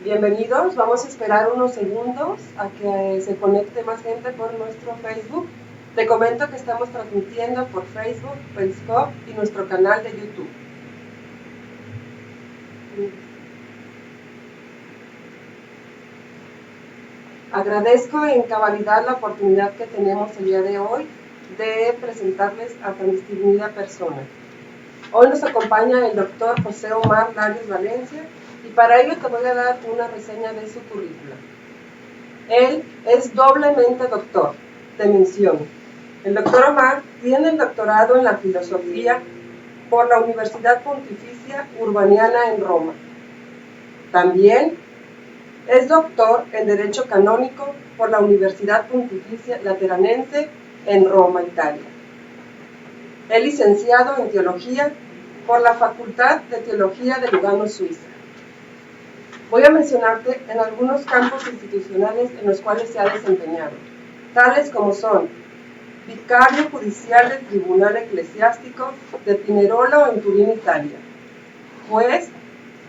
Bienvenidos, vamos a esperar unos segundos a que se conecte más gente por nuestro Facebook. Te comento que estamos transmitiendo por Facebook, Periscope y nuestro canal de YouTube. Agradezco en cabalidad la oportunidad que tenemos el día de hoy de presentarles a tan distinguida persona. Hoy nos acompaña el doctor José Omar Larios Valencia y para ello te voy a dar una reseña de su currícula. Él es doblemente doctor, te menciono. El doctor Omar tiene el doctorado en la filosofía por la Universidad Pontificia Urbaniana en Roma. También es doctor en Derecho Canónico por la Universidad Pontificia Lateranense en Roma, Italia. Es licenciado en Teología por la Facultad de Teología de Lugano, Suiza. Voy a mencionarte en algunos campos institucionales en los cuales se ha desempeñado, tales como son vicario judicial del Tribunal Eclesiástico de Pinerolo en Turín, Italia, juez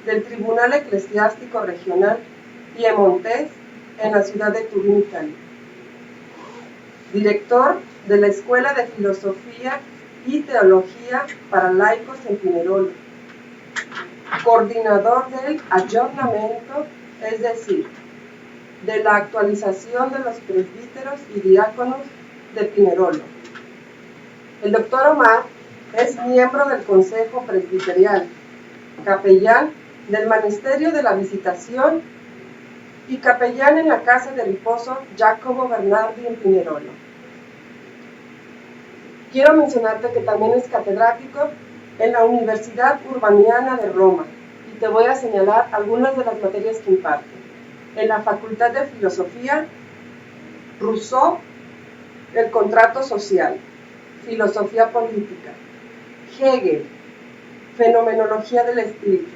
del Tribunal Eclesiástico Regional Piemontés en la ciudad de Turín, Italia, director de la Escuela de Filosofía y Teología para Laicos en Pinerolo, coordinador del ayornamiento, es decir, de la actualización de los presbíteros y diáconos de Pinerolo. El doctor Omar es miembro del Consejo Presbiterial, capellán del Ministerio de la Visitación y capellán en la Casa de Riposo Jacobo Bernardi en Pinerolo. Quiero mencionarte que también es catedrático en la Universidad Urbaniana de Roma y te voy a señalar algunas de las materias que imparte. En la Facultad de Filosofía, Rousseau, el contrato social, filosofía política, Hegel, fenomenología del espíritu,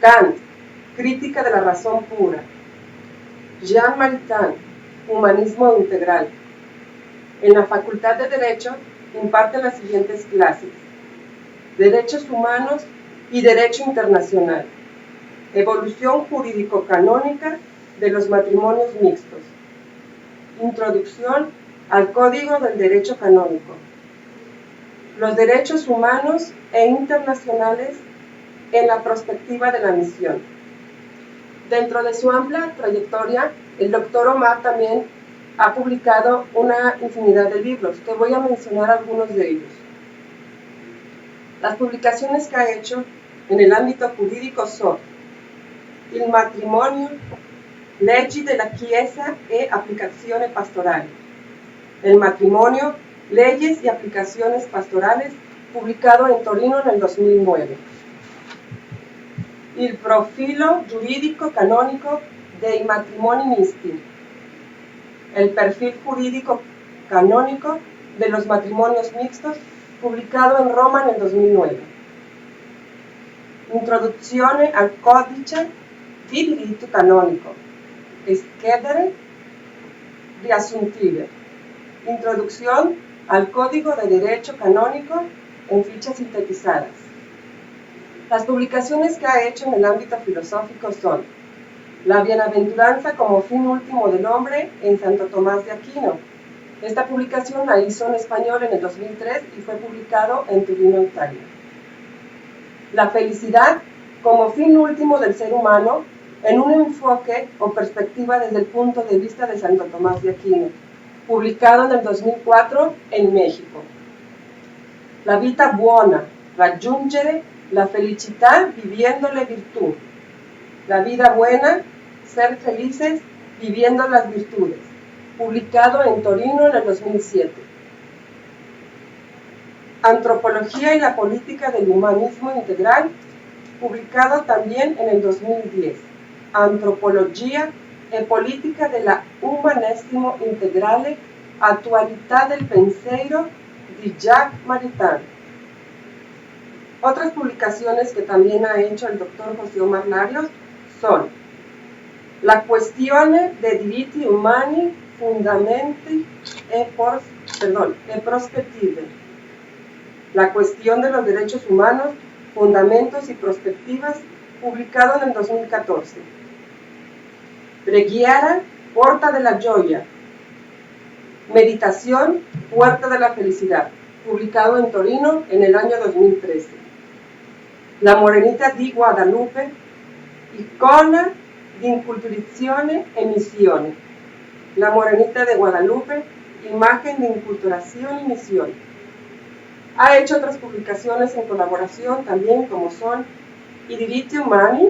Kant, crítica de la razón pura, Jean Maritain, humanismo integral. En la Facultad de Derecho imparte las siguientes clases: Derechos Humanos y Derecho Internacional, Evolución Jurídico-Canónica de los Matrimonios Mixtos, Introducción al Código del Derecho Canónico, los Derechos Humanos e Internacionales en la Perspectiva de la Misión. Dentro de su amplia trayectoria, el doctor Omar también ha publicado una infinidad de libros. Te voy a mencionar algunos de ellos. Las publicaciones que ha hecho en el ámbito jurídico son Il matrimonio, leggi della Chiesa e applicazioni pastorali. El matrimonio, leyes y aplicaciones pastorales, publicado en Torino en el 2009. Il profilo giuridico canonico dei matrimoni misti. El perfil jurídico canónico de los matrimonios mixtos, publicado en Roma en el 2009. Introduzione al codice di diritto canonico. Schede riassuntive. Introducción al Código de Derecho Canónico en fichas sintetizadas. Las publicaciones que ha hecho en el ámbito filosófico son La bienaventuranza como fin último del hombre en Santo Tomás de Aquino. Esta publicación la hizo en español en el 2003 y fue publicado en Torino, Italia. La felicidad como fin último del ser humano en un enfoque o perspectiva desde el punto de vista de Santo Tomás de Aquino, publicado en el 2004 en México. La vita buona, raggiungere la felicità viviéndole virtù. La vida buena, ser felices viviendo las virtudes, publicado en Torino en el 2007. Antropología y la política del humanismo integral, publicado también en el 2010. Antropologia e politica della umanesimo integrale, attualità del pensiero di Jacques Maritain. Otras publicaciones que también ha hecho el doctor José Omar Larios son La questione dei diritti umani, fundamenti e prospettive. La cuestión de los derechos humanos, fundamentos y perspectivas, publicado en el 2014. Preghiera, Porta de la Gioia. Meditación, Puerta de la Felicidad, publicado en Torino en el año 2013. La Morenita di Guadalupe, Icona di Inculturazione e Missione. La Morenita de Guadalupe, Imagen de Inculturación y Misión. Ha hecho otras publicaciones en colaboración también, como son I diritti umani,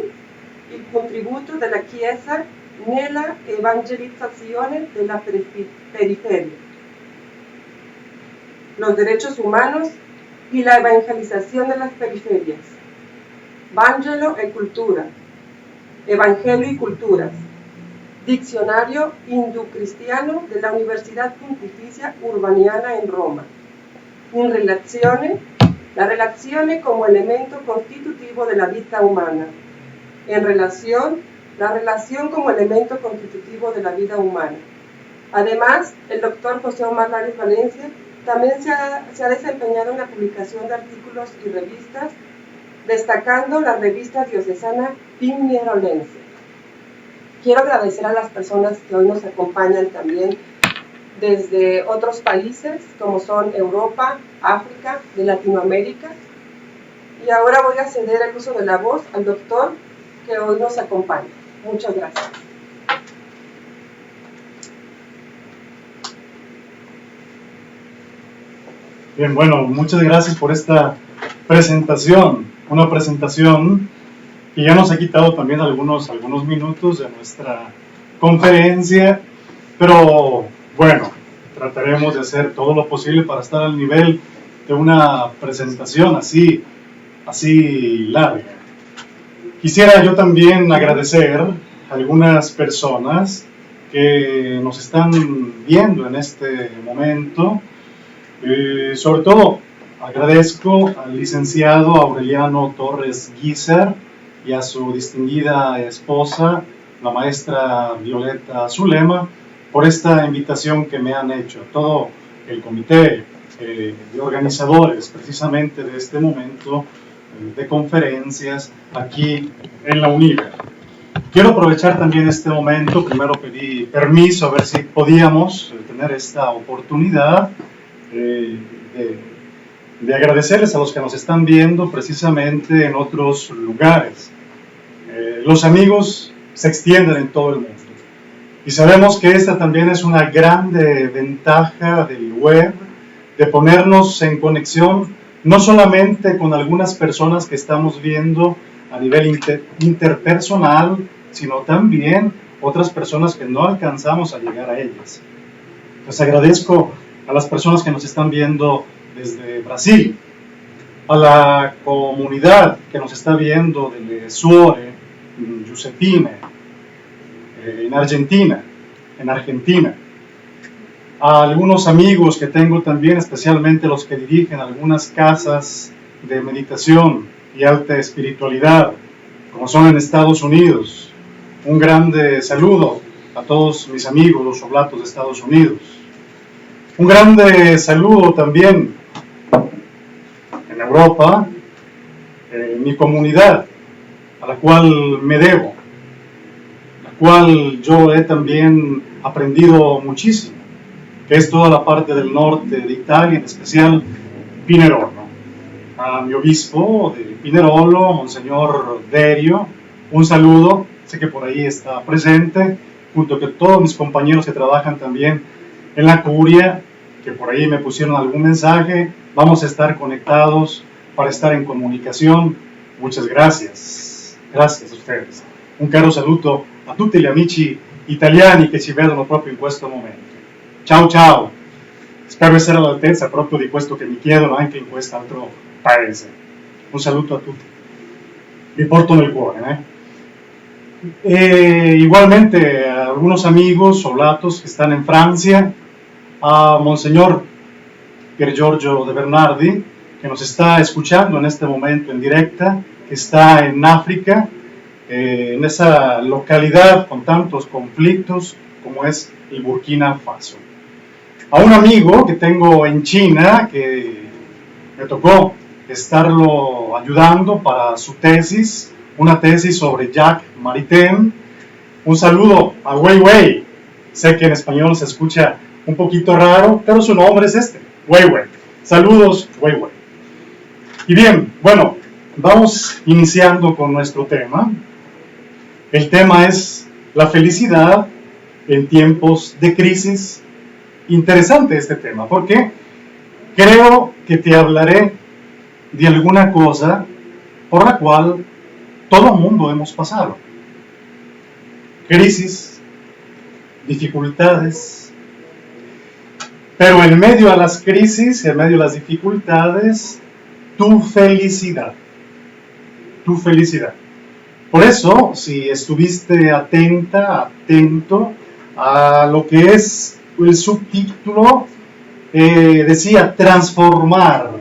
il contributo della Chiesa nella evangelizzazione della periferia, los derechos humanos y la evangelización de las periferias, Vangelo e Cultura, Evangelio y Culturas, Diccionario Indo-Cristiano de la Universidad Pontificia Urbaniana en Roma, In relazione, la relazione como elemento constitutivo de la vida humana, en relación, la relación como elemento constitutivo de la vida humana. Además, el doctor José Omar Lares Valencia también se ha desempeñado en la publicación de artículos y revistas, destacando la revista diocesana Piñerolense. Quiero agradecer a las personas que hoy nos acompañan también desde otros países, como son Europa, África, de Latinoamérica. Y ahora voy a ceder el uso de la voz al doctor que hoy nos acompaña. Muchas gracias. Bien, bueno, muchas gracias por esta presentación. Una presentación que ya nos ha quitado también algunos minutos de nuestra conferencia, pero bueno, trataremos de hacer todo lo posible para estar al nivel de una presentación así larga. Quisiera yo también agradecer a algunas personas que nos están viendo en este momento. Sobre todo agradezco al licenciado Aureliano Torres Guízar y a su distinguida esposa, la maestra Violeta Zulema, por esta invitación que me han hecho. Todo el comité de organizadores precisamente de este momento de conferencias aquí en la UNIBER. Quiero aprovechar también este momento, primero pedí permiso a ver si podíamos tener esta oportunidad de agradecerles a los que nos están viendo precisamente en otros lugares. Los amigos se extienden en todo el mundo y sabemos que esta también es una grande ventaja del web, de ponernos en conexión no solamente con algunas personas que estamos viendo a nivel interpersonal, sino también otras personas que no alcanzamos a llegar a ellas. Les agradezco a las personas que nos están viendo desde Brasil, a la comunidad que nos está viendo desde Suore, en Giuseppine, en Argentina, a algunos amigos que tengo también, especialmente los que dirigen algunas casas de meditación y alta espiritualidad, como son en Estados Unidos. Un grande saludo a todos mis amigos, los oblatos de Estados Unidos. Un grande saludo también en Europa, mi comunidad, a la cual me debo, la cual yo he también aprendido muchísimo, que es toda la parte del norte de Italia, en especial Pinerolo. A mi obispo de Pinerolo, Monseñor Derio, un saludo, sé que por ahí está presente, junto con todos mis compañeros que trabajan también en la curia, que por ahí me pusieron algún mensaje. Vamos a estar conectados para estar en comunicación. Muchas gracias. Gracias a ustedes. Un caro saluto a tutti gli amici italiani che ci vedono proprio in questo momento. Ciao ciao. Spero essere all'altezza proprio di questo che mi chiedono anche in quest'altro paese. Un saluto a tutti. Vi porto nel cuore. E igualmente a algunos amigos oblatos que están en Francia, a Monseñor Pier Giorgio de Bernardi, que nos está escuchando en este momento en directa, que está en África, en esa localidad con tantos conflictos como es el Burkina Faso. A un amigo que tengo en China, que me tocó estarlo ayudando para su tesis, una tesis sobre Jacques Maritain, Un saludo a Weiwei. Sé que en español se escucha un poquito raro, pero su nombre es este, Weiwei. Saludos, Weiwei. Y bien, bueno, vamos iniciando con nuestro tema. El tema es la felicidad en tiempos de crisis. Interesante este tema, porque creo que te hablaré de alguna cosa por la cual todo el mundo hemos pasado. Crisis, dificultades, pero en medio a las crisis, en medio a las dificultades, tu felicidad. Tu felicidad. Por eso, si estuviste atento a lo que es el subtítulo, decía transformar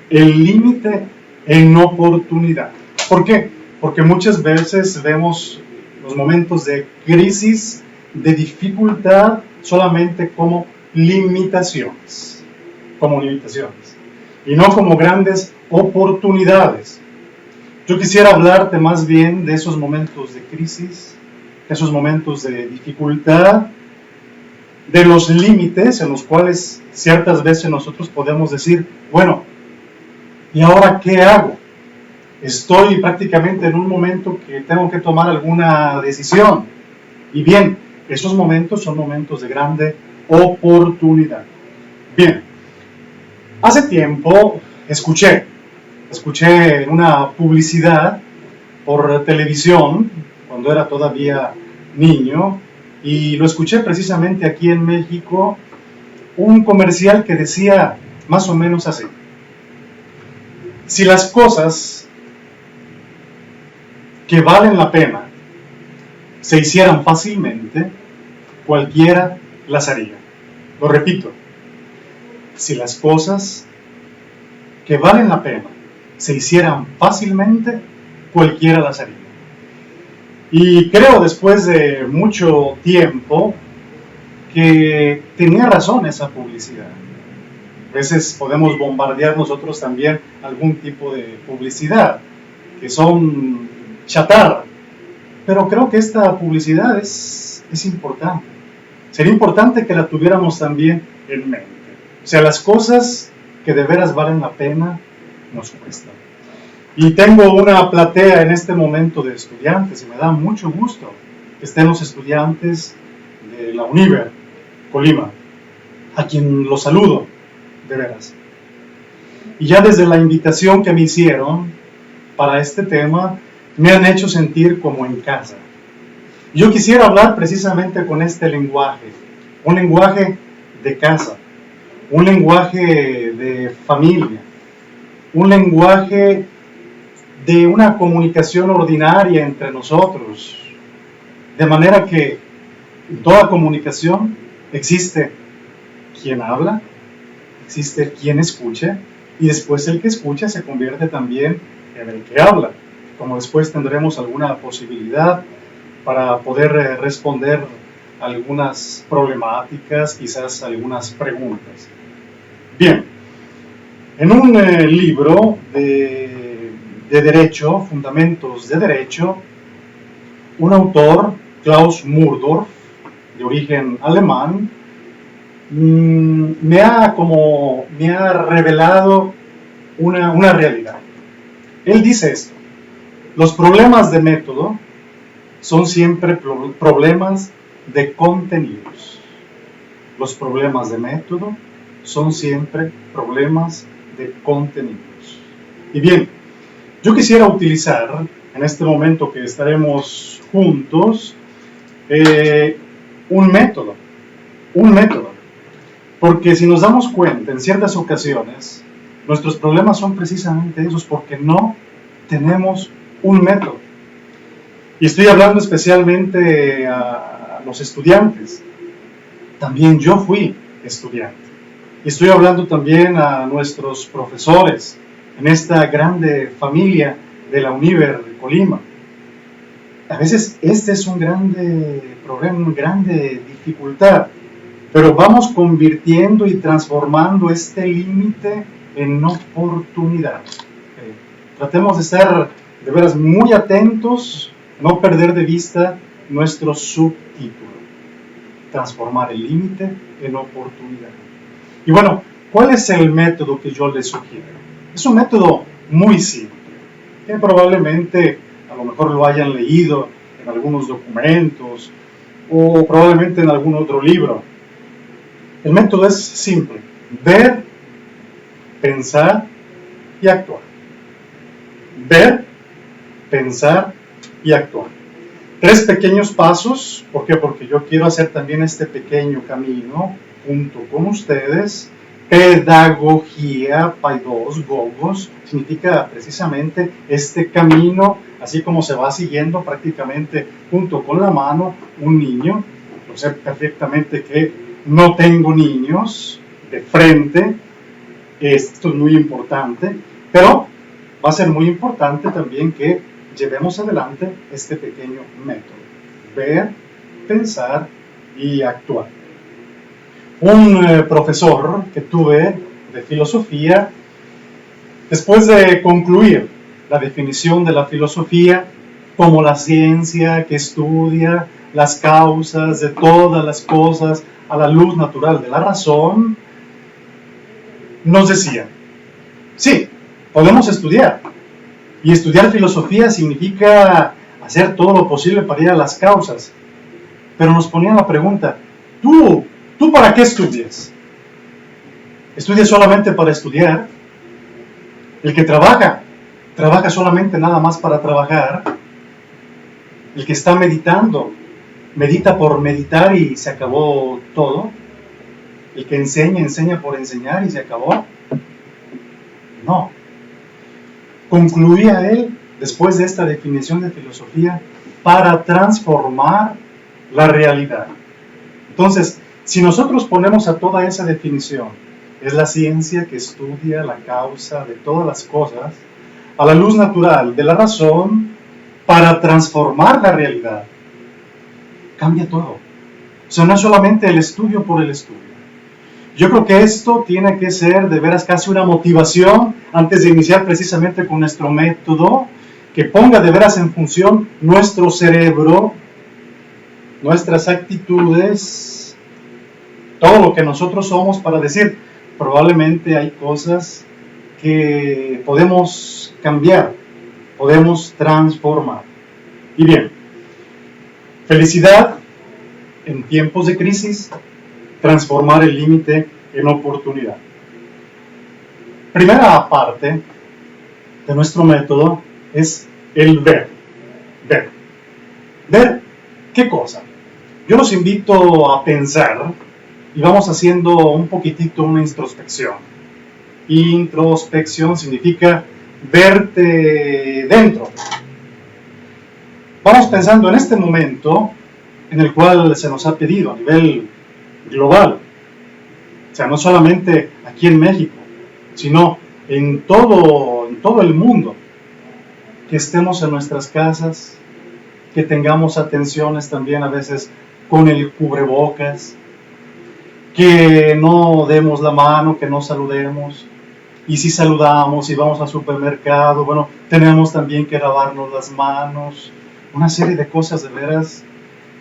el límite en oportunidad. ¿Por qué? Porque muchas veces vemos los momentos de crisis, de dificultad, solamente como limitaciones, y no como grandes oportunidades. Yo quisiera hablarte más bien de esos momentos de crisis, esos momentos de dificultad, de los límites en los cuales ciertas veces nosotros podemos decir, bueno, ¿y ahora qué hago? Estoy prácticamente en un momento que tengo que tomar alguna decisión. Y bien, esos momentos son momentos de grande oportunidad. Bien, hace tiempo escuché una publicidad por televisión, cuando era todavía niño, y lo escuché precisamente aquí en México, un comercial que decía más o menos así: si las cosas que valen la pena se hicieran fácilmente, cualquiera las haría. Lo repito, si las cosas que valen la pena se hicieran fácilmente, cualquiera las haría. Y creo, después de mucho tiempo, que tenía razón esa publicidad. A veces podemos bombardear nosotros también algún tipo de publicidad, que son chatarra. Pero creo que esta publicidad es importante. Sería importante que la tuviéramos también en mente. O sea, las cosas que de veras valen la pena nos cuestan. Y tengo una platea en este momento de estudiantes, y me da mucho gusto que estén los estudiantes de la Univer Colima, a quien los saludo, de veras. Y ya desde la invitación que me hicieron para este tema, me han hecho sentir como en casa. Yo quisiera hablar precisamente con este lenguaje, un lenguaje de casa, un lenguaje de familia, un lenguaje de una comunicación ordinaria entre nosotros, de manera que en toda comunicación existe quien habla, existe quien escucha, y después el que escucha se convierte también en el que habla, como después tendremos alguna posibilidad para poder responder algunas problemáticas, quizás algunas preguntas. Bien, en un libro de Derecho, Fundamentos de Derecho, un autor, Klaus Murdorf, de origen alemán, me ha revelado una realidad. Él dice esto: los problemas de método son siempre problemas de contenidos. Los problemas de método son siempre problemas de contenidos. Y bien, yo quisiera utilizar en este momento que estaremos juntos un método, porque si nos damos cuenta, en ciertas ocasiones nuestros problemas son precisamente esos, porque no tenemos un método. Y estoy hablando especialmente a los estudiantes. También yo fui estudiante. Y estoy hablando también a nuestros profesores en esta grande familia de la Univer Colima. A veces este es un grande problema, una grande dificultad, pero vamos convirtiendo y transformando este límite en oportunidad. Tratemos de estar de veras muy atentos, no perder de vista nuestro subtítulo: transformar el límite en oportunidad. Y bueno, ¿cuál es el método que yo les sugiero? Es un método muy simple, que probablemente a lo mejor lo hayan leído en algunos documentos o probablemente en algún otro libro. El método es simple: ver, pensar y actuar. Ver, pensar y actuar. 3 pequeños pasos. ¿Por qué? Porque yo quiero hacer también este pequeño camino junto con ustedes. Pedagogía, Paidos, Gogos, significa precisamente este camino, así como se va siguiendo prácticamente junto con la mano un niño. Yo sé perfectamente que no tengo niños de frente, esto es muy importante, pero va a ser muy importante también que llevemos adelante este pequeño método: ver, pensar y actuar. Un profesor que tuve de filosofía, después de concluir la definición de la filosofía como la ciencia que estudia las causas de todas las cosas a la luz natural de la razón, nos decía: sí, podemos estudiar, y estudiar filosofía significa hacer todo lo posible para ir a las causas, pero nos ponía la pregunta: ¿Tú para qué estudias? ¿Estudias solamente para estudiar? El que trabaja solamente nada más para trabajar. El que está meditando, medita por meditar y se acabó todo. El que enseña por enseñar y se acabó. No. Concluía él, después de esta definición de filosofía, para transformar la realidad. Entonces, si nosotros ponemos a toda esa definición, es la ciencia que estudia la causa de todas las cosas a la luz natural de la razón para transformar la realidad, cambia todo. O sea, no es solamente el estudio por el estudio. Yo creo que esto tiene que ser de veras casi una motivación antes de iniciar precisamente con nuestro método, que ponga de veras en función nuestro cerebro, nuestras actitudes, todo lo que nosotros somos, para decir: probablemente hay cosas que podemos cambiar, podemos transformar. Y bien, felicidad en tiempos de crisis, transformar el límite en oportunidad. Primera parte de nuestro método es el ver. Ver. ¿Ver qué cosa? Yo los invito a pensar y vamos haciendo un poquitito una introspección. Introspección significa verte dentro. Vamos pensando en este momento en el cual se nos ha pedido a nivel global, o sea, no solamente aquí en México, sino en todo el mundo, que estemos en nuestras casas, que tengamos atenciones también a veces con el cubrebocas, que no demos la mano, que no saludemos, y si saludamos y vamos al supermercado, bueno, tenemos también que lavarnos las manos, una serie de cosas de veras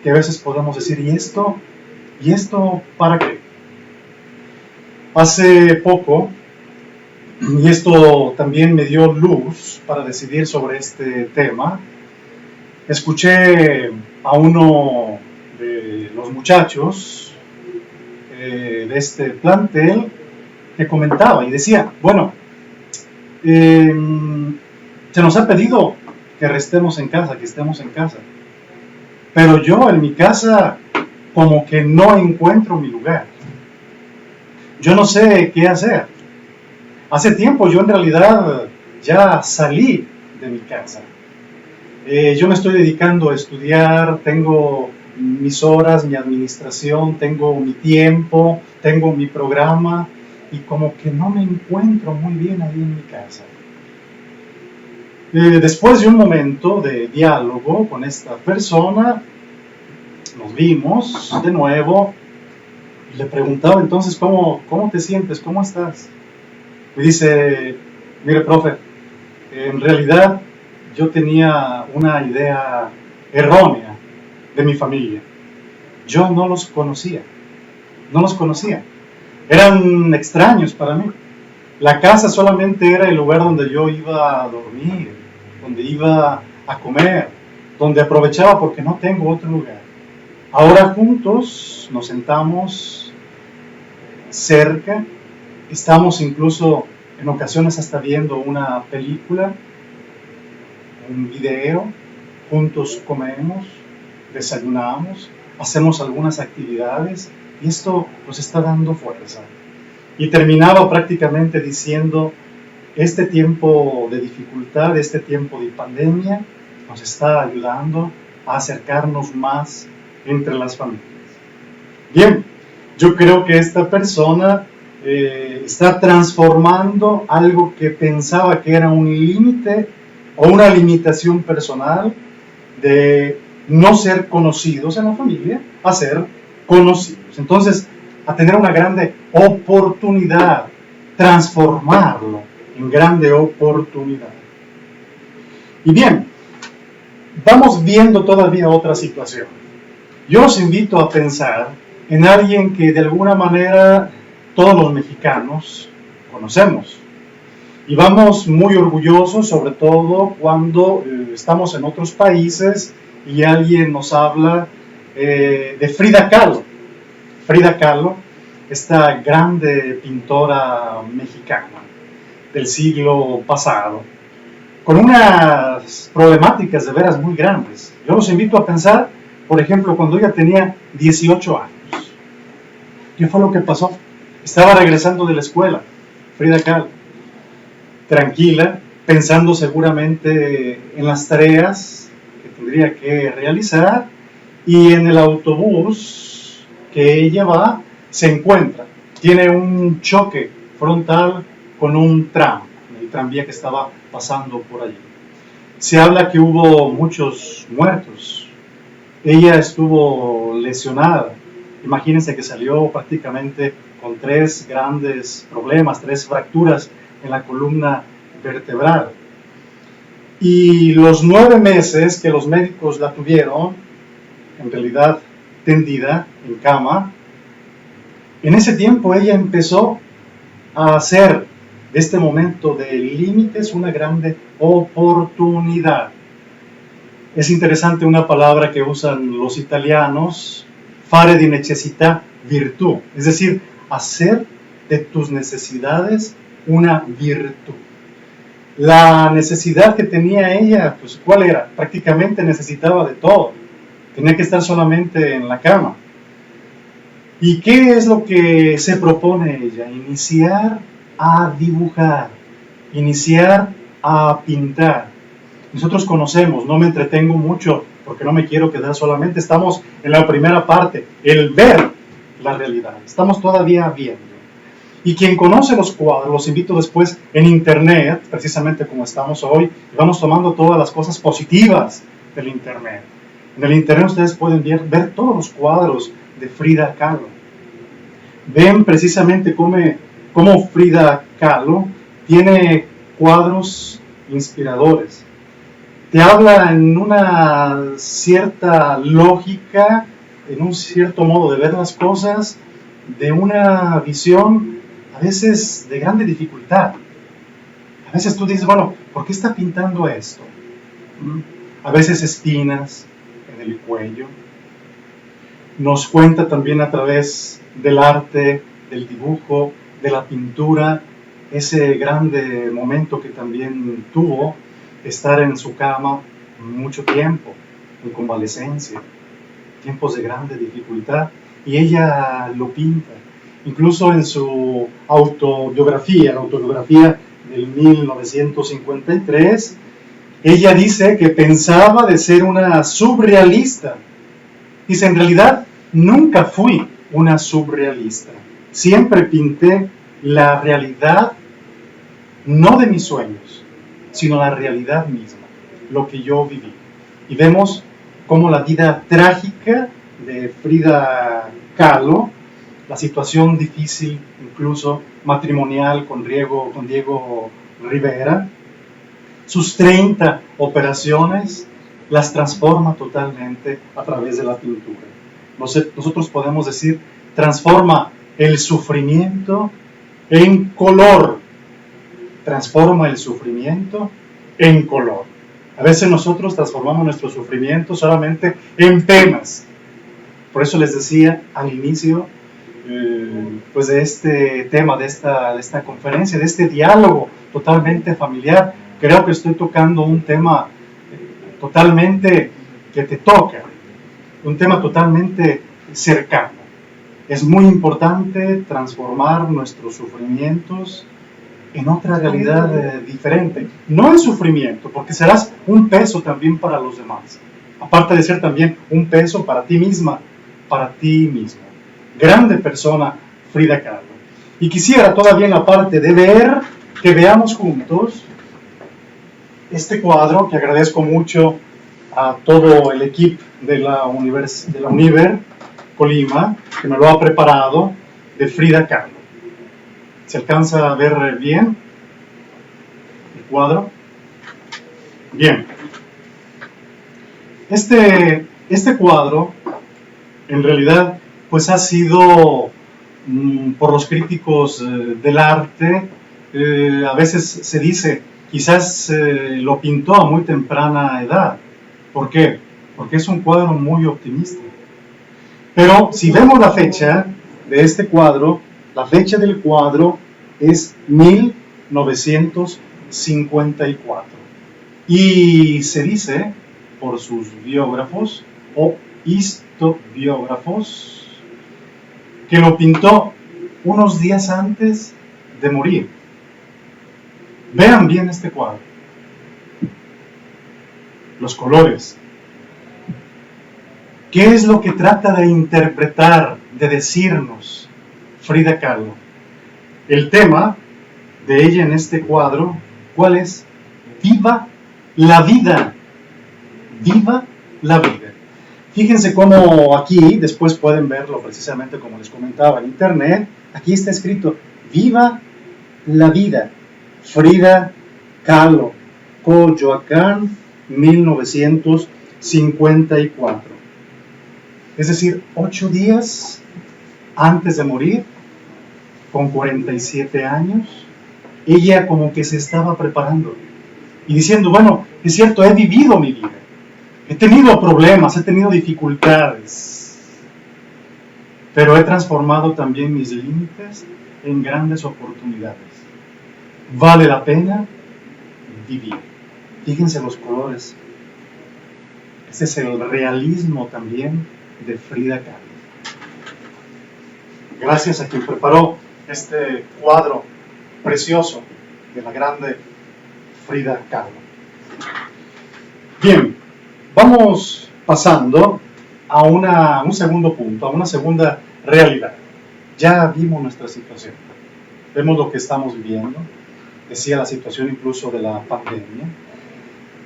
que a veces podemos decir: ¿y esto para qué? Hace poco, y esto también me dio luz para decidir sobre este tema, escuché a uno de los muchachos de este plantel que comentaba y decía: bueno, se nos ha pedido que estemos en casa, pero yo en mi casa como que no encuentro mi lugar. Yo no sé qué hacer. Hace tiempo yo en realidad ya salí de mi casa. Yo me estoy dedicando a estudiar, tengo mis horas, mi administración, tengo mi tiempo, tengo mi programa, y como que no me encuentro muy bien ahí en mi casa. Después de un momento de diálogo con esta persona, nos vimos de nuevo y le preguntaba entonces: ¿cómo te sientes? ¿Cómo estás? Me dice: mire, profe, en realidad yo tenía una idea errónea de mi familia. Yo no los conocía, no los conocía. Eran extraños para mí. La casa solamente era el lugar donde yo iba a dormir, donde iba a comer, donde aprovechaba porque no tengo otro lugar. Ahora juntos nos sentamos cerca, estamos incluso en ocasiones hasta viendo una película, un video, juntos comemos, desayunamos, hacemos algunas actividades y esto nos está dando fuerza. Y terminaba prácticamente diciendo, este tiempo de dificultad, este tiempo de pandemia, nos está ayudando a acercarnos más entre las familias. Bien, yo creo que esta persona está transformando algo que pensaba que era un límite o una limitación personal de no ser conocidos en la familia a ser conocidos. Entonces, a tener una grande oportunidad, transformarlo en grande oportunidad. Y bien, vamos viendo todavía otra situación. Yo os invito a pensar en alguien que de alguna manera todos los mexicanos conocemos. Y vamos muy orgullosos, sobre todo cuando estamos en otros países y alguien nos habla de Frida Kahlo. Frida Kahlo, esta grande pintora mexicana del siglo pasado, con unas problemáticas de veras muy grandes. Yo los invito a pensar, por ejemplo, cuando ella tenía 18 años. ¿Qué fue lo que pasó? Estaba regresando de la escuela, Frida Kahlo, tranquila, pensando seguramente en las tareas que tendría que realizar, y en el autobús que ella va, se encuentra, tiene un choque frontal con un tram, el tranvía que estaba pasando por allí. Se habla que hubo muchos muertos, ella estuvo lesionada, imagínense que salió prácticamente con 3 grandes problemas, 3 fracturas en la columna vertebral. Y los 9 meses que los médicos la tuvieron, en realidad tendida en cama, en ese tiempo ella empezó a hacer de este momento de límites una grande oportunidad. Es interesante una palabra que usan los italianos, fare di necessità virtù, es decir, hacer de tus necesidades una virtud. La necesidad que tenía ella, pues ¿cuál era? Prácticamente necesitaba de todo. Tenía que estar solamente en la cama. ¿Y qué es lo que se propone ella? Iniciar a dibujar, iniciar a pintar. Nosotros conocemos, no me entretengo mucho porque no me quiero quedar solamente, estamos en la primera parte, el ver la realidad, estamos todavía viendo. Y quien conoce los cuadros, los invito después en internet, precisamente como estamos hoy, y vamos tomando todas las cosas positivas del internet. En el internet ustedes pueden ver todos los cuadros de Frida Kahlo. Ven precisamente cómo Frida Kahlo tiene cuadros inspiradores. Te habla en una cierta lógica, en un cierto modo de ver las cosas, de una visión a veces de grande dificultad. A veces tú dices, bueno, ¿por qué está pintando esto? A veces espinas en el cuello. Nos cuenta también a través del arte, del dibujo, de la pintura, ese grande momento que también tuvo, estar en su cama mucho tiempo, en convalecencia, tiempos de grande dificultad, y ella lo pinta. Incluso en su autobiografía, la autobiografía del 1953, ella dice que pensaba de ser una surrealista. Dice, en realidad, nunca fui una surrealista. Siempre pinté la realidad, no de mis sueños, sino la realidad misma, lo que yo viví. Y vemos cómo la vida trágica de Frida Kahlo, la situación difícil, incluso matrimonial con Diego Rivera, sus 30 operaciones, las transforma totalmente a través de la pintura. Nosotros podemos decir, transforma el sufrimiento en color. Transforma el sufrimiento en color. A veces nosotros transformamos nuestro sufrimiento solamente en penas. Por eso les decía al inicio pues de este tema, de esta conferencia, de este diálogo totalmente familiar. Creo que estoy tocando un tema totalmente que te toca, un tema totalmente cercano. Es muy importante transformar nuestros sufrimientos en otra realidad diferente. No el sufrimiento, porque serás un peso también para los demás. Aparte de ser también un peso para ti misma, para ti mismo. Grande persona, Frida Kahlo. Y quisiera todavía en la parte de ver, que veamos juntos este cuadro, que agradezco mucho a todo el equipo de la Univer Colima, que me lo ha preparado, de Frida Kahlo. ¿Se alcanza a ver bien el cuadro? Bien. Este cuadro, en realidad, pues ha sido, por los críticos del arte, a veces se dice, quizás lo pintó a muy temprana edad. ¿Por qué? Porque es un cuadro muy optimista. Pero si vemos la fecha de este cuadro, la fecha del cuadro es 1954. Y se dice, por sus biógrafos o historiógrafos, que lo pintó unos días antes de morir. Vean bien este cuadro. Los colores. ¿Qué es lo que trata de interpretar, de decirnos Frida Kahlo? El tema de ella en este cuadro, ¿cuál es? Viva la vida. Viva la vida. Fíjense cómo aquí, después pueden verlo precisamente como les comentaba en internet, aquí está escrito, viva la vida. Frida Kahlo, Coyoacán, 1954. Es decir, 8 días antes de morir, con 47 años, ella como que se estaba preparando y diciendo, bueno, es cierto, he vivido mi vida, he tenido problemas, he tenido dificultades, pero he transformado también mis límites en grandes oportunidades. Vale la pena vivir. Fíjense los colores. Ese es el realismo también de Frida Kahlo. Gracias a quien preparó este cuadro precioso de la grande Frida Kahlo. Bien, vamos pasando a un segundo punto, a una segunda realidad. Ya vimos nuestra situación, vemos lo que estamos viviendo, decía la situación incluso de la pandemia,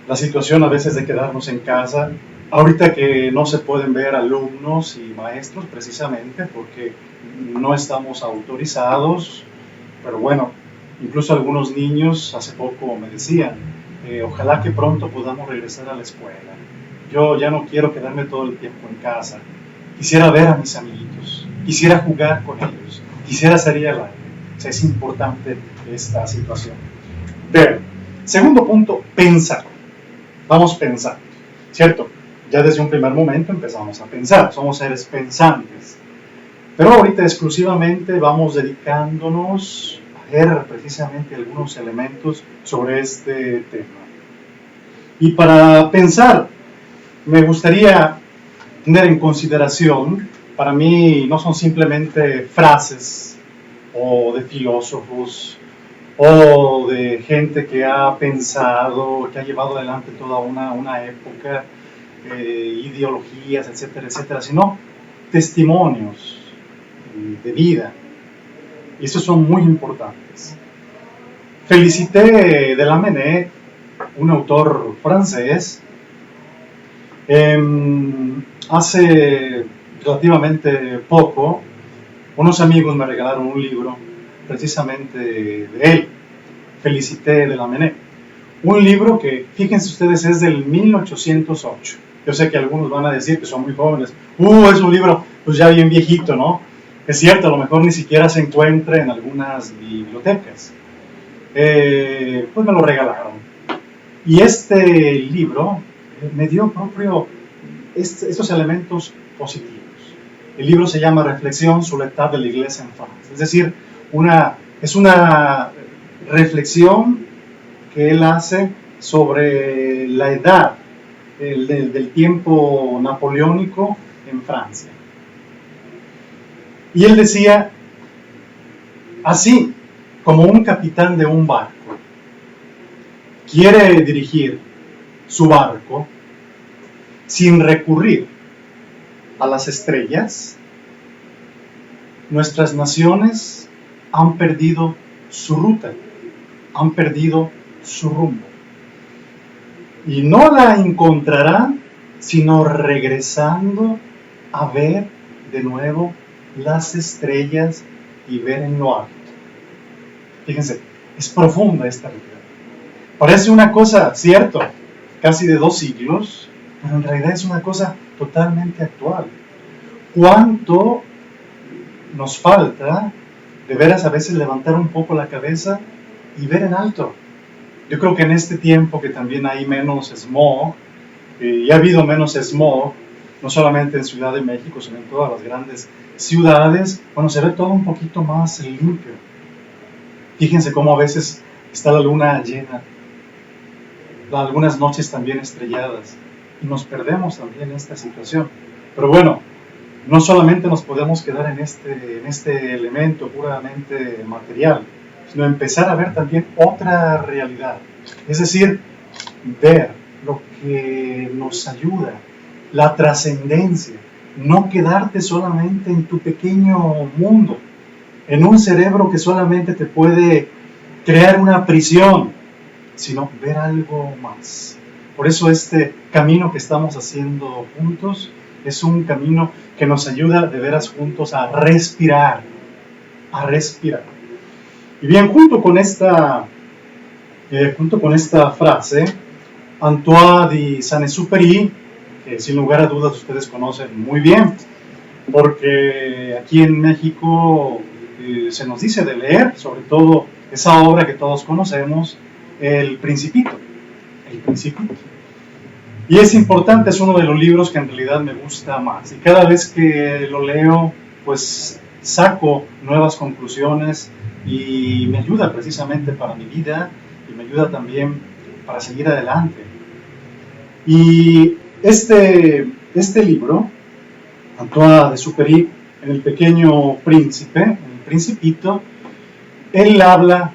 la situación a veces de quedarnos en casa, ahorita que no se pueden ver alumnos y maestros precisamente porque no estamos autorizados, pero bueno, incluso algunos niños hace poco me decían, ojalá que pronto podamos regresar a la escuela. Yo ya no quiero quedarme todo el tiempo en casa, quisiera ver a mis amiguitos, quisiera jugar con ellos, quisiera salir al aire. O sea, es importante esta situación. Pero, segundo punto, pensar. Vamos pensando, ¿cierto? Ya desde un primer momento empezamos a pensar, somos seres pensantes. Pero ahorita exclusivamente vamos dedicándonos a ver precisamente algunos elementos sobre este tema. Y para pensar, me gustaría tener en consideración, para mí no son simplemente frases o de filósofos o de gente que ha pensado, que ha llevado adelante toda una época, ideologías, etcétera, etcétera, sino testimonios de vida. Y esos son muy importantes. Félicité Delamené, un autor francés, hace relativamente poco, unos amigos me regalaron un libro precisamente de él, Félicité Delamené, Un libro que, fíjense ustedes, es del 1808. Yo sé que algunos van a decir que son muy jóvenes. Es un libro pues ya bien viejito, ¿no? Es cierto, a lo mejor ni siquiera se encuentra en algunas bibliotecas. Pues me lo regalaron. Y este libro me dio propio estos elementos positivos. El libro se llama Reflexión sobre la edad de la Iglesia en Francia. Es decir, es una reflexión que él hace sobre la edad del tiempo napoleónico en Francia. Y él decía, así como un capitán de un barco quiere dirigir su barco sin recurrir a las estrellas, nuestras naciones han perdido su ruta, han perdido su rumbo. Y no la encontrarán sino regresando a ver de nuevo las estrellas y ver en lo alto. Fíjense, es profunda esta realidad. Parece una cosa, cierto, casi de 2 siglos, pero en realidad es una cosa totalmente actual. ¿Cuánto nos falta de veras a veces levantar un poco la cabeza y ver en alto? Yo creo que en este tiempo que también hay menos smog, y ha habido menos smog, no solamente en Ciudad de México, sino en todas las grandes ciudades, bueno, se ve todo un poquito más limpio. Fíjense cómo a veces está la luna llena, algunas noches también estrelladas, y nos perdemos también en esta situación. Pero bueno, no solamente nos podemos quedar en este elemento puramente material, sino empezar a ver también otra realidad. Es decir, ver lo que nos ayuda, la trascendencia, no quedarte solamente en tu pequeño mundo, en un cerebro que solamente te puede crear una prisión, sino ver algo más. Por eso este camino que estamos haciendo juntos es un camino que nos ayuda de veras juntos a respirar, a respirar. Y bien, junto con esta frase, Antoine de Saint-Exupéry, que sin lugar a dudas ustedes conocen muy bien, porque aquí en México se nos dice de leer, sobre todo esa obra que todos conocemos, El Principito. El Principito. Y es importante, es uno de los libros que en realidad me gusta más. Y cada vez que lo leo, pues saco nuevas conclusiones y me ayuda precisamente para mi vida y me ayuda también para seguir adelante. Y este libro, Antoine de Saint-Exupéry, en El Pequeño Príncipe, en El Principito, él habla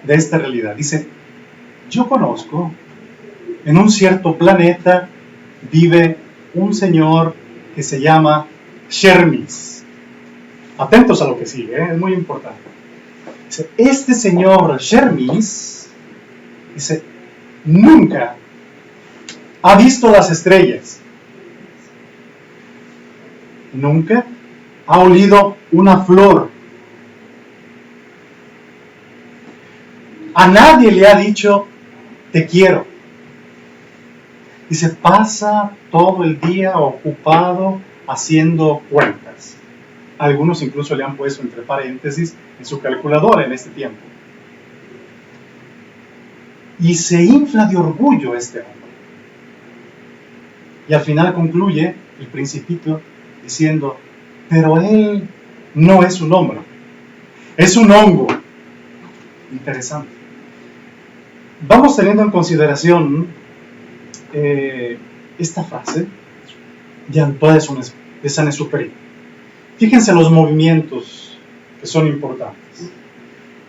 de esta realidad. Dice, yo conozco, en un cierto planeta vive un señor que se llama Shermis. Atentos a lo que sigue, es muy importante. Dice, este señor Shermis, dice, nunca ha visto las estrellas. Nunca ha olido una flor. A nadie le ha dicho, te quiero. Dice, pasa todo el día ocupado haciendo cuentas. Algunos incluso le han puesto entre paréntesis en su calculadora en este tiempo. Y se infla de orgullo este hombre. Y al final concluye el Principito diciendo, pero él no es un hombre, es un hongo. Interesante. Vamos teniendo en consideración esta frase de Antoine de Saint-Exupéry. Fíjense los movimientos que son importantes.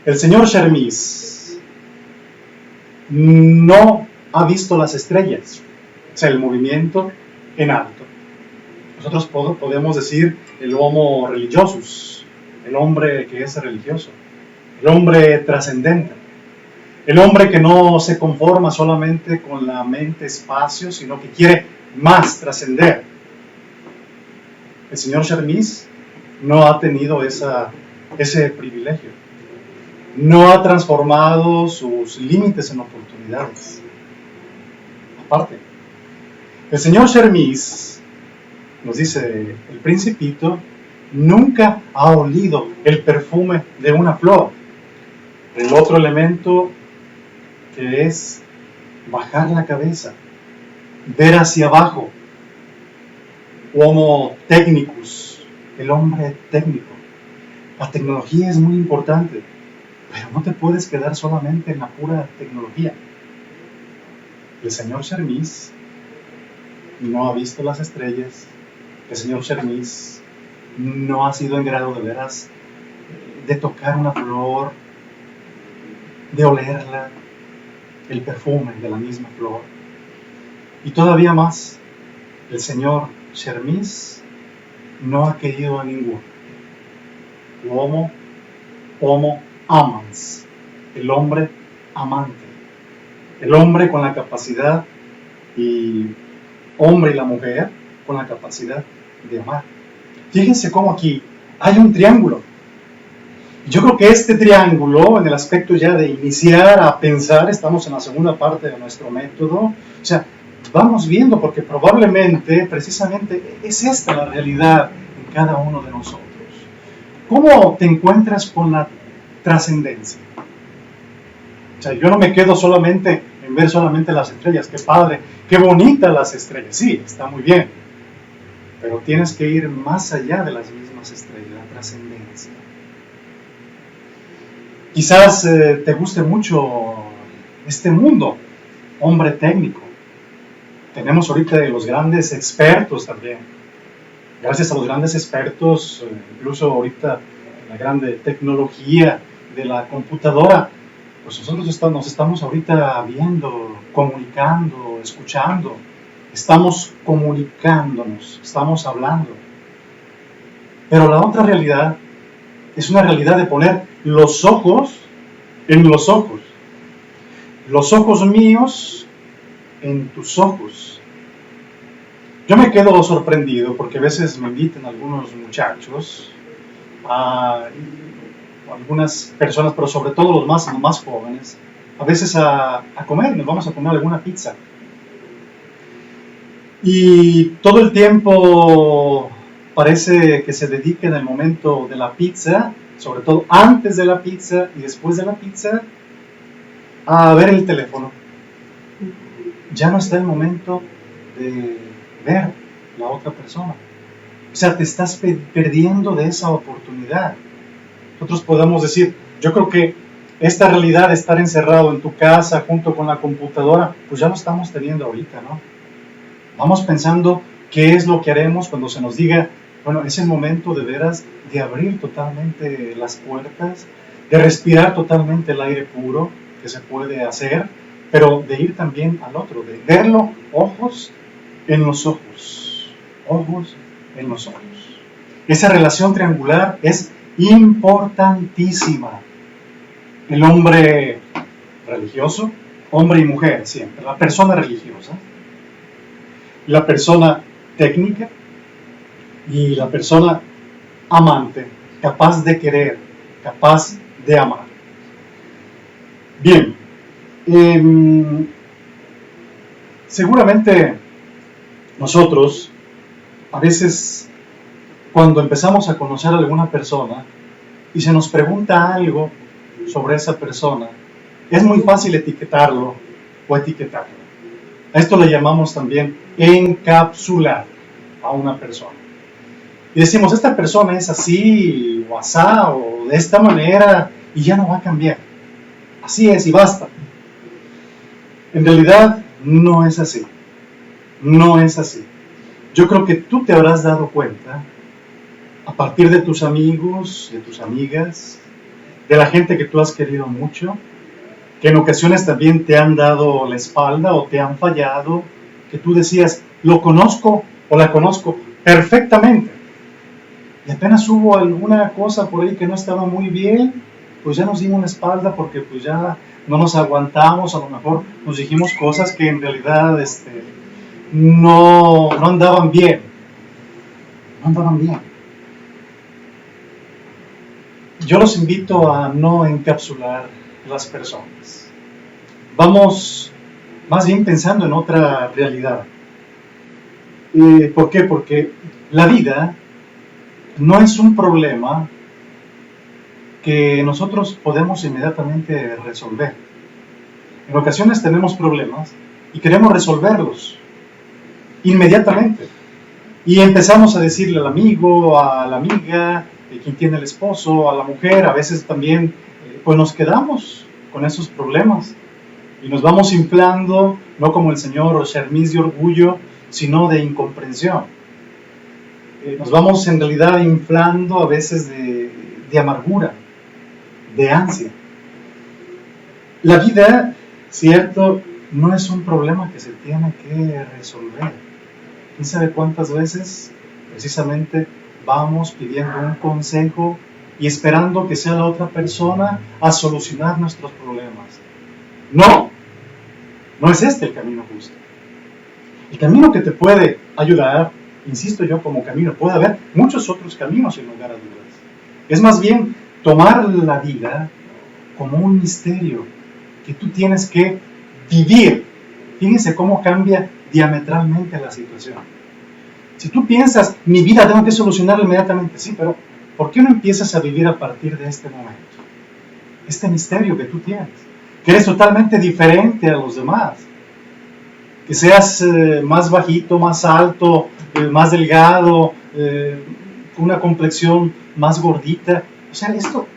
El señor Shermis no ha visto las estrellas, o sea, el movimiento en alto. Nosotros podemos decir el homo religiosus, el hombre que es religioso, el hombre trascendente, el hombre que no se conforma solamente con la mente espacio, sino que quiere más trascender. El señor Shermis no ha tenido ese privilegio. no ha transformado sus límites en oportunidades. Aparte, el señor Shermis, nos dice el Principito, nunca ha olido el perfume de una flor. El otro elemento que es bajar la cabeza, ver hacia abajo. Homo technicus, el hombre técnico. La tecnología es muy importante, pero no te puedes quedar solamente en la pura tecnología. El señor Shermis no ha visto las estrellas. El señor Shermis no ha sido en grado de veras de tocar una flor, de olerla, el perfume de la misma flor. Y todavía más, el señor Shermis no ha querido a ninguno. Homo amans, el hombre amante, el hombre con la capacidad, y hombre y la mujer con la capacidad de amar. Fíjense cómo aquí hay un triángulo. Yo creo que este triángulo, en el aspecto ya de iniciar a pensar, estamos en la segunda parte de nuestro método, o sea, vamos viendo, porque probablemente, precisamente, es esta la realidad en cada uno de nosotros. ¿Cómo te encuentras con la trascendencia? O sea, yo no me quedo solamente en ver solamente las estrellas, qué padre, qué bonitas las estrellas, sí, está muy bien, pero tienes que ir más allá de las mismas estrellas, la trascendencia. Quizás te guste mucho este mundo, hombre técnico. Tenemos ahorita los grandes expertos también. Gracias a los grandes expertos, incluso ahorita la grande tecnología de la computadora, pues nosotros nos estamos ahorita viendo, comunicando, escuchando. Estamos comunicándonos, estamos hablando. Pero la otra realidad es una realidad de poner los ojos en los ojos. Los ojos míos en tus ojos. Yo me quedo sorprendido porque a veces me invitan algunos muchachos, algunas personas, pero sobre todo los más jóvenes, a veces a comer, nos vamos a comer alguna pizza. Y todo el tiempo parece que se dedica en el momento de la pizza, sobre todo antes de la pizza y después de la pizza, a ver el teléfono. Ya no está el momento de ver la otra persona. O sea, te estás perdiendo de esa oportunidad. Nosotros podemos decir, yo creo que esta realidad de estar encerrado en tu casa junto con la computadora, pues ya lo estamos teniendo ahorita, ¿no? Vamos pensando qué es lo que haremos cuando se nos diga, bueno, es el momento de veras de abrir totalmente las puertas, de respirar totalmente el aire puro que se puede hacer, pero de ir también al otro, de verlo ojos en los ojos, ojos en los ojos. Esa relación triangular es importantísima. El hombre religioso, hombre y mujer siempre, la persona religiosa, la persona técnica y la persona amante, capaz de querer, capaz de amar. Bien, seguramente nosotros, a veces, cuando empezamos a conocer a alguna persona y se nos pregunta algo sobre esa persona, es muy fácil etiquetarlo o etiquetarlo. A esto le llamamos también encapsular a una persona. Y decimos, esta persona es así, o asá, o de esta manera, y ya no va a cambiar. Así es y basta. En realidad, no es así. No es así. Yo creo que tú te habrás dado cuenta, a partir de tus amigos, de tus amigas, de la gente que tú has querido mucho, que en ocasiones también te han dado la espalda o te han fallado, que tú decías, lo conozco o la conozco perfectamente. Y apenas hubo alguna cosa por ahí que no estaba muy bien, pues ya nos dimos la espalda porque pues ya no nos aguantamos, a lo mejor nos dijimos cosas que en realidad no andaban bien. No andaban bien. yo los invito a no encapsular las personas. Vamos más bien pensando en otra realidad. ¿Por qué? Porque la vida no es un problema que nosotros podemos inmediatamente resolver. En ocasiones tenemos problemas y queremos resolverlos inmediatamente. Y empezamos a decirle al amigo, a la amiga, quien tiene el esposo, a la mujer, a veces también, pues nos quedamos con esos problemas. Y nos vamos inflando, no como el señor Shermis de orgullo, sino de incomprensión. Nos vamos en realidad inflando a veces de amargura, de ansia. La vida, cierto, no es un problema que se tiene que resolver. ¿Quién sabe cuántas veces precisamente vamos pidiendo un consejo y esperando que sea la otra persona a solucionar nuestros problemas? No es este el camino justo. El camino que te puede ayudar, insisto yo, como camino, puede haber muchos otros caminos sin lugar a dudas. Es más bien tomar la vida como un misterio que tú tienes que vivir. Fíjense cómo cambia diametralmente la situación. Si tú piensas, mi vida tengo que solucionarla inmediatamente, sí, pero ¿por qué no empiezas a vivir a partir de este momento? Este misterio que tú tienes, que eres totalmente diferente a los demás. Que seas más bajito, más alto, más delgado, con una complexión más gordita. O sea, esto,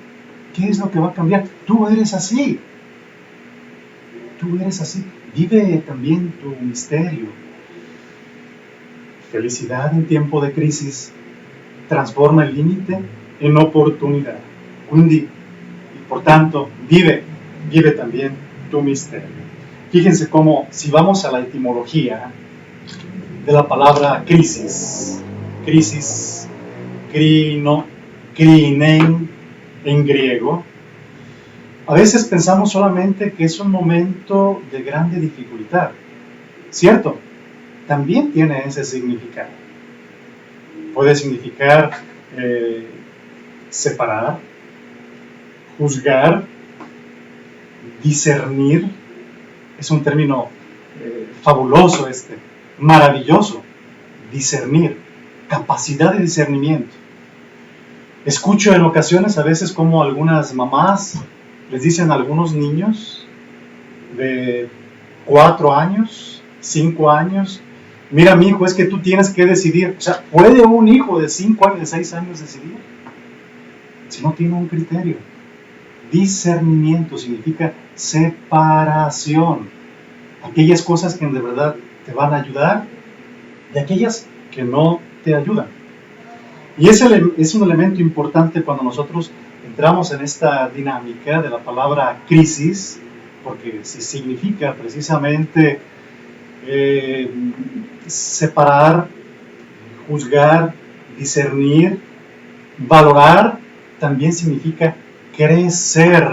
¿qué es lo que va a cambiar? Tú eres así. Tú eres así. Vive también tu misterio. Felicidad en tiempo de crisis transforma el límite en oportunidad. Quindi, y por tanto, vive también tu misterio. Fíjense cómo, si vamos a la etimología de la palabra crisis, krinein en griego, a veces pensamos solamente que es un momento de grande dificultad. ¿Cierto? También tiene ese significado. Puede significar separar, juzgar, discernir. Es un término fabuloso maravilloso. Discernir, capacidad de discernimiento. Escucho en ocasiones a veces como algunas mamás les dicen a algunos niños de 4 años, 5 años, mira mi hijo, es que tú tienes que decidir. O sea, ¿puede un hijo de 5 años, de 6 años decidir? Si no tiene un criterio. Discernimiento significa separación. Aquellas cosas que de verdad te van a ayudar y aquellas que no te ayudan. Y ese es un elemento importante cuando nosotros entramos en esta dinámica de la palabra crisis, porque si significa precisamente separar, juzgar, discernir, valorar, también significa crecer.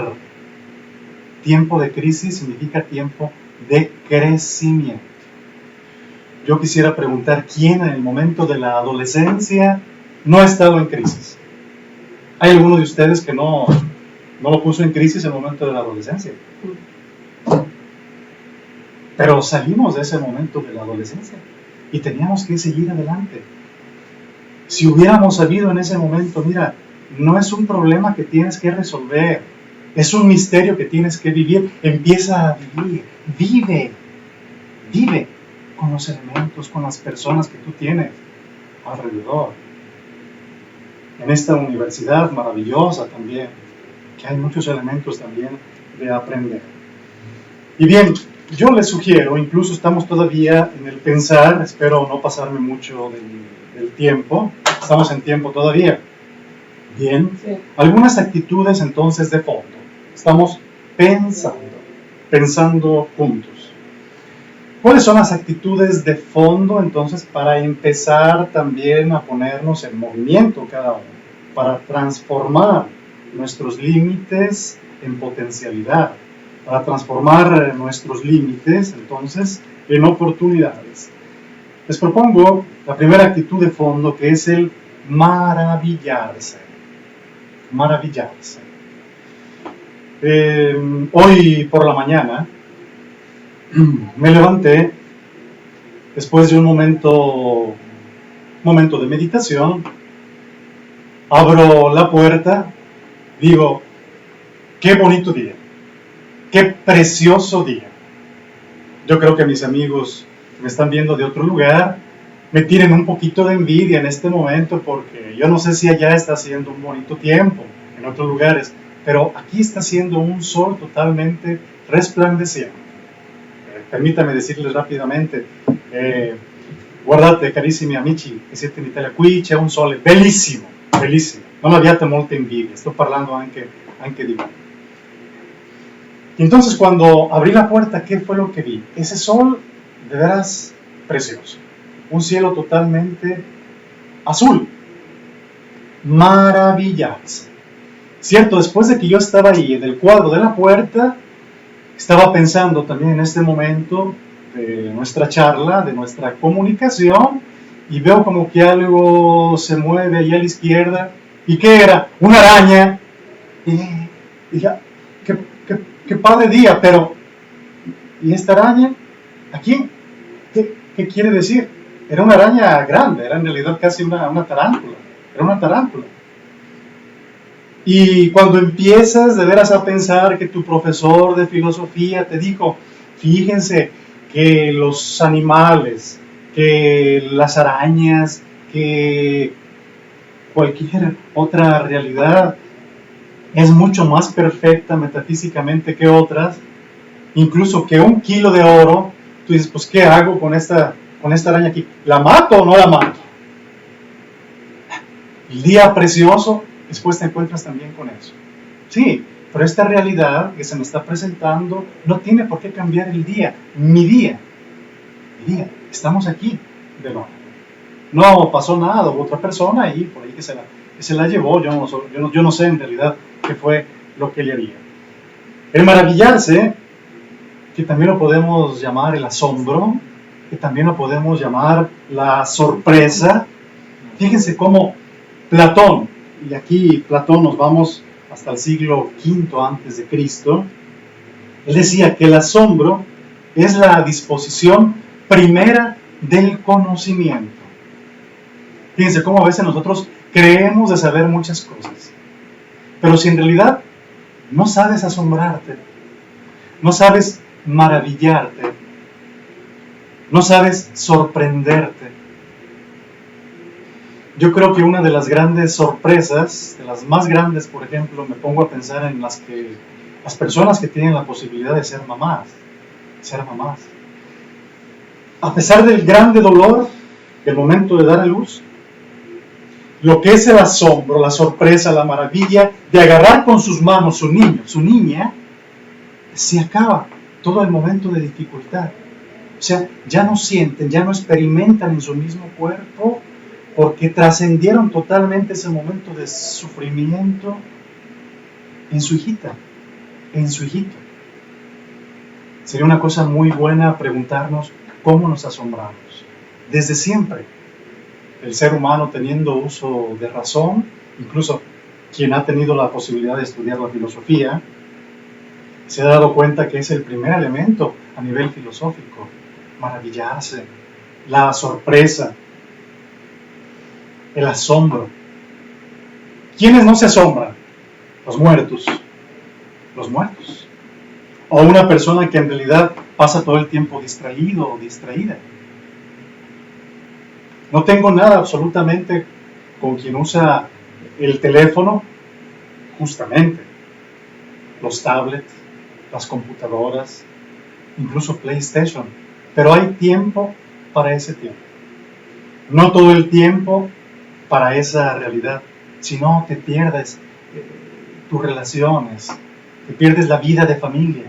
Tiempo de crisis significa tiempo de crecimiento. Yo quisiera preguntar, ¿quién en el momento de la adolescencia no ha estado en crisis? ¿Hay alguno de ustedes que no lo puso en crisis en el momento de la adolescencia? Pero salimos de ese momento de la adolescencia y teníamos que seguir adelante. Si hubiéramos sabido en ese momento, mira, no es un problema que tienes que resolver, es un misterio que tienes que vivir. Empieza a vivir, vive con los elementos, con las personas que tú tienes alrededor. En esta universidad maravillosa también, que hay muchos elementos también de aprender. Y bien, yo les sugiero, incluso estamos todavía en el pensar, espero no pasarme mucho del tiempo, estamos en tiempo todavía. Bien, sí. Algunas actitudes entonces de fondo. Estamos pensando juntos. ¿Cuáles son las actitudes de fondo entonces para empezar también a ponernos en movimiento cada uno? Para transformar nuestros límites en potencialidad, para transformar nuestros límites entonces en oportunidades. Les propongo la primera actitud de fondo, que es el maravillarse. maravillarse. Hoy por la mañana me levanté después de un momento de meditación, abro la puerta, digo, qué bonito día, qué precioso día. Yo creo que mis amigos que me están viendo de otro lugar me tienen un poquito de envidia en este momento, porque yo no sé si allá está haciendo un bonito tiempo en otros lugares, pero aquí está haciendo un sol totalmente resplandeciente. Permítame decirles rápidamente, guardate carissimi amici che siete in Italia, qui c'è un sole bellissimo, bellissimo, non abbiate molta invidia, sto parlando anche di me. Entonces cuando abrí la puerta, ¿qué fue lo que vi? Ese sol de veras precioso, un cielo totalmente azul, maravillarse. Cierto, después de que yo estaba ahí en el cuadro de la puerta, estaba pensando también en este momento de nuestra charla, de nuestra comunicación, y veo como que algo se mueve ahí a la izquierda. ¿Y qué era? Una araña. Y ya, qué padre día, pero ¿y esta araña? ¿Aquí? ¿Qué quiere decir? Era una araña grande, era en realidad casi una tarántula. Era una tarántula. Y cuando empiezas de veras a pensar que tu profesor de filosofía te dijo, fíjense que los animales, que las arañas, que cualquier otra realidad es mucho más perfecta metafísicamente que otras, incluso que 1 kilo de oro, tú dices, pues ¿qué hago con esta araña aquí? ¿La mato o no la mato? El día precioso, después te encuentras también con eso. Sí, pero esta realidad que se me está presentando no tiene por qué cambiar el día, mi día. Estamos aquí de nuevo. No pasó nada, hubo otra persona ahí por ahí que se la llevó, yo no sé en realidad qué fue lo que le haría. El maravillarse, que también lo podemos llamar el asombro, que también lo podemos llamar la sorpresa. Fíjense cómo Platón, y aquí Platón nos vamos hasta el siglo V antes de Cristo, él decía que el asombro es la disposición primera del conocimiento. Fíjense cómo a veces nosotros creemos de saber muchas cosas, pero si en realidad no sabes asombrarte, no sabes maravillarte, no sabes sorprenderte. Yo creo que una de las grandes sorpresas, de las más grandes, por ejemplo, me pongo a pensar en las personas que tienen la posibilidad de ser mamás. A pesar del grande dolor del momento de dar a luz, lo que es el asombro, la sorpresa, la maravilla de agarrar con sus manos su niño, su niña, se acaba todo el momento de dificultad. O sea, ya no sienten, ya no experimentan en su mismo cuerpo, porque trascendieron totalmente ese momento de sufrimiento en su hijita, en su hijito. Sería una cosa muy buena preguntarnos cómo nos asombramos. Desde siempre, el ser humano teniendo uso de razón, incluso quien ha tenido la posibilidad de estudiar la filosofía, se ha dado cuenta que es el primer elemento a nivel filosófico, maravillarse, la sorpresa, el asombro. ¿Quiénes no se asombran? Los muertos. O una persona que en realidad pasa todo el tiempo distraído o distraída. No tengo nada absolutamente con quien usa el teléfono, justamente, los tablets, las computadoras, incluso PlayStation. Pero hay tiempo para ese tiempo. No todo el tiempo para esa realidad, sino te pierdes tus relaciones, te pierdes la vida de familia,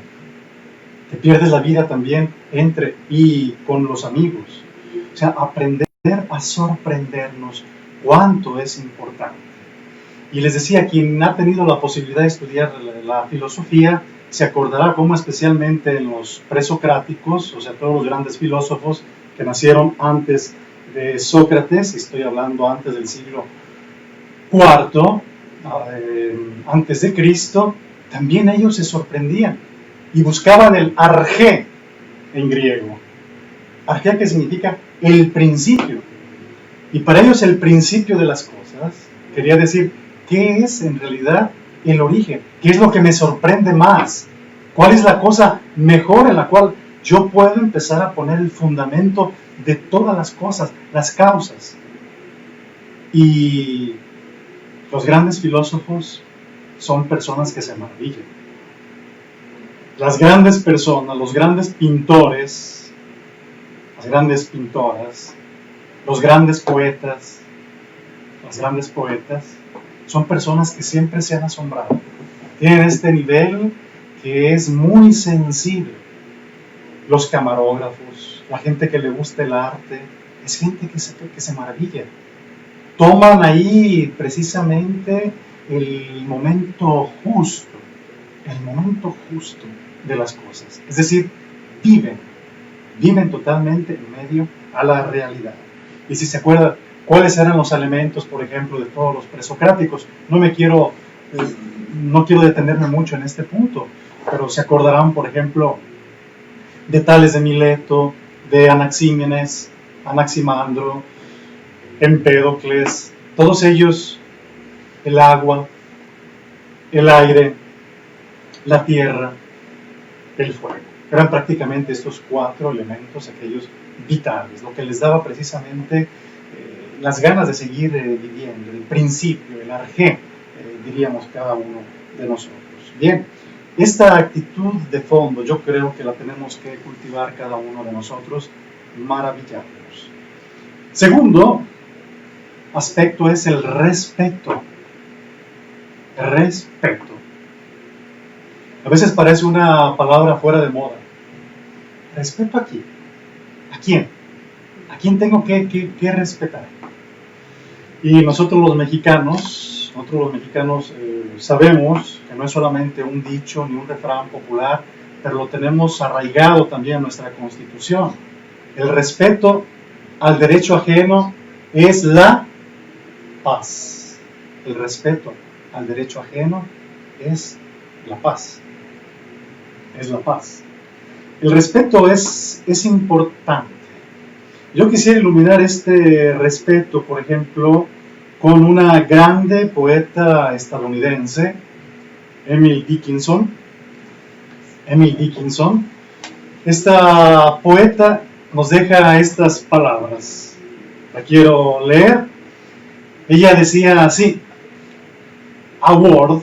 te pierdes la vida también entre y con los amigos. O sea, aprender a sorprendernos cuánto es importante. Y les decía, quien ha tenido la posibilidad de estudiar la filosofía, se acordará cómo especialmente en los presocráticos, o sea, todos los grandes filósofos que nacieron antes de Sócrates, estoy hablando antes del siglo IV, antes de Cristo, también ellos se sorprendían y buscaban el arjé en griego. Arjé, que significa el principio. Y para ellos el principio de las cosas quería decir qué es en realidad el origen, qué es lo que me sorprende más, cuál es la cosa mejor en la cual yo puedo empezar a poner el fundamento de todas las cosas, las causas. Y los grandes filósofos son personas que se maravillan. Las grandes personas, los grandes pintores, las grandes pintoras, los grandes poetas, las grandes poetas, son personas que siempre se han asombrado. Tienen este nivel que es muy sensible. Los camarógrafos, la gente que le gusta el arte, es gente que se maravilla. Toman ahí precisamente el momento justo de las cosas. Es decir, viven totalmente en medio a la realidad. Y si se acuerdan, ¿cuáles eran los elementos, por ejemplo, de todos los presocráticos? No quiero detenerme mucho en este punto, pero se acordarán, por ejemplo, de Tales de Mileto, de Anaxímenes, Anaximandro, Empédocles, todos ellos, el agua, el aire, la tierra, el fuego. Eran prácticamente estos 4 elementos, aquellos vitales, lo que les daba precisamente las ganas de seguir viviendo, el principio, el arjé, diríamos cada uno de nosotros. Bien, esta actitud de fondo yo creo que la tenemos que cultivar cada uno de nosotros, maravillarnos. Segundo aspecto es el respeto. Respeto. A veces parece una palabra fuera de moda. ¿Respeto a quién? ¿A quién? ¿A quién tengo que respetar? Y nosotros los mexicanos sabemos que no es solamente un dicho ni un refrán popular, pero lo tenemos arraigado también en nuestra Constitución. El respeto al derecho ajeno es la paz. El respeto al derecho ajeno es la paz. Es la paz. El respeto es importante. Yo quisiera iluminar este respeto, por ejemplo, con una grande poeta estadounidense, Emily Dickinson. Esta poeta nos deja estas palabras. La quiero leer. Ella decía así: "A word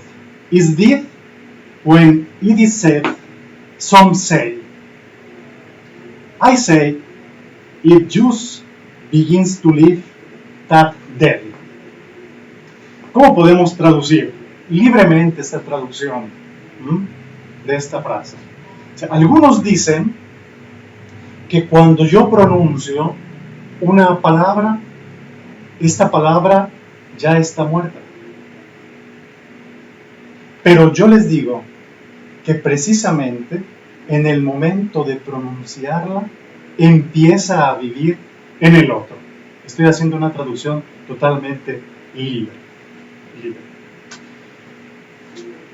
is dead when it is said, some say. I say, it just begins to live that dead." ¿Cómo podemos traducir libremente esta traducción de esta frase? O sea, algunos dicen que cuando yo pronuncio una palabra, esta palabra ya está muerta. Pero yo les digo que precisamente en el momento de pronunciarla, empieza a vivir en el otro. Estoy haciendo una traducción totalmente libre.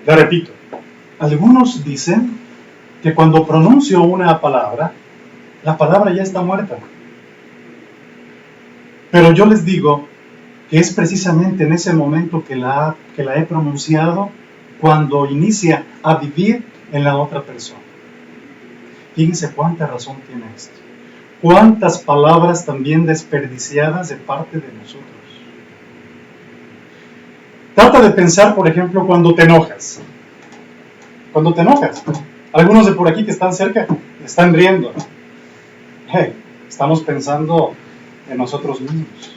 La repito. Algunos dicen que cuando pronuncio una palabra, la palabra ya está muerta. Pero yo les digo que es precisamente en ese momento que la he pronunciado cuando inicia a vivir en la otra persona. Fíjense cuánta razón tiene esto. Cuántas palabras también desperdiciadas de parte de nosotros. Trata de pensar, por ejemplo, cuando te enojas. Cuando te enojas. Algunos de por aquí que están cerca están riendo. Hey, estamos pensando en nosotros mismos.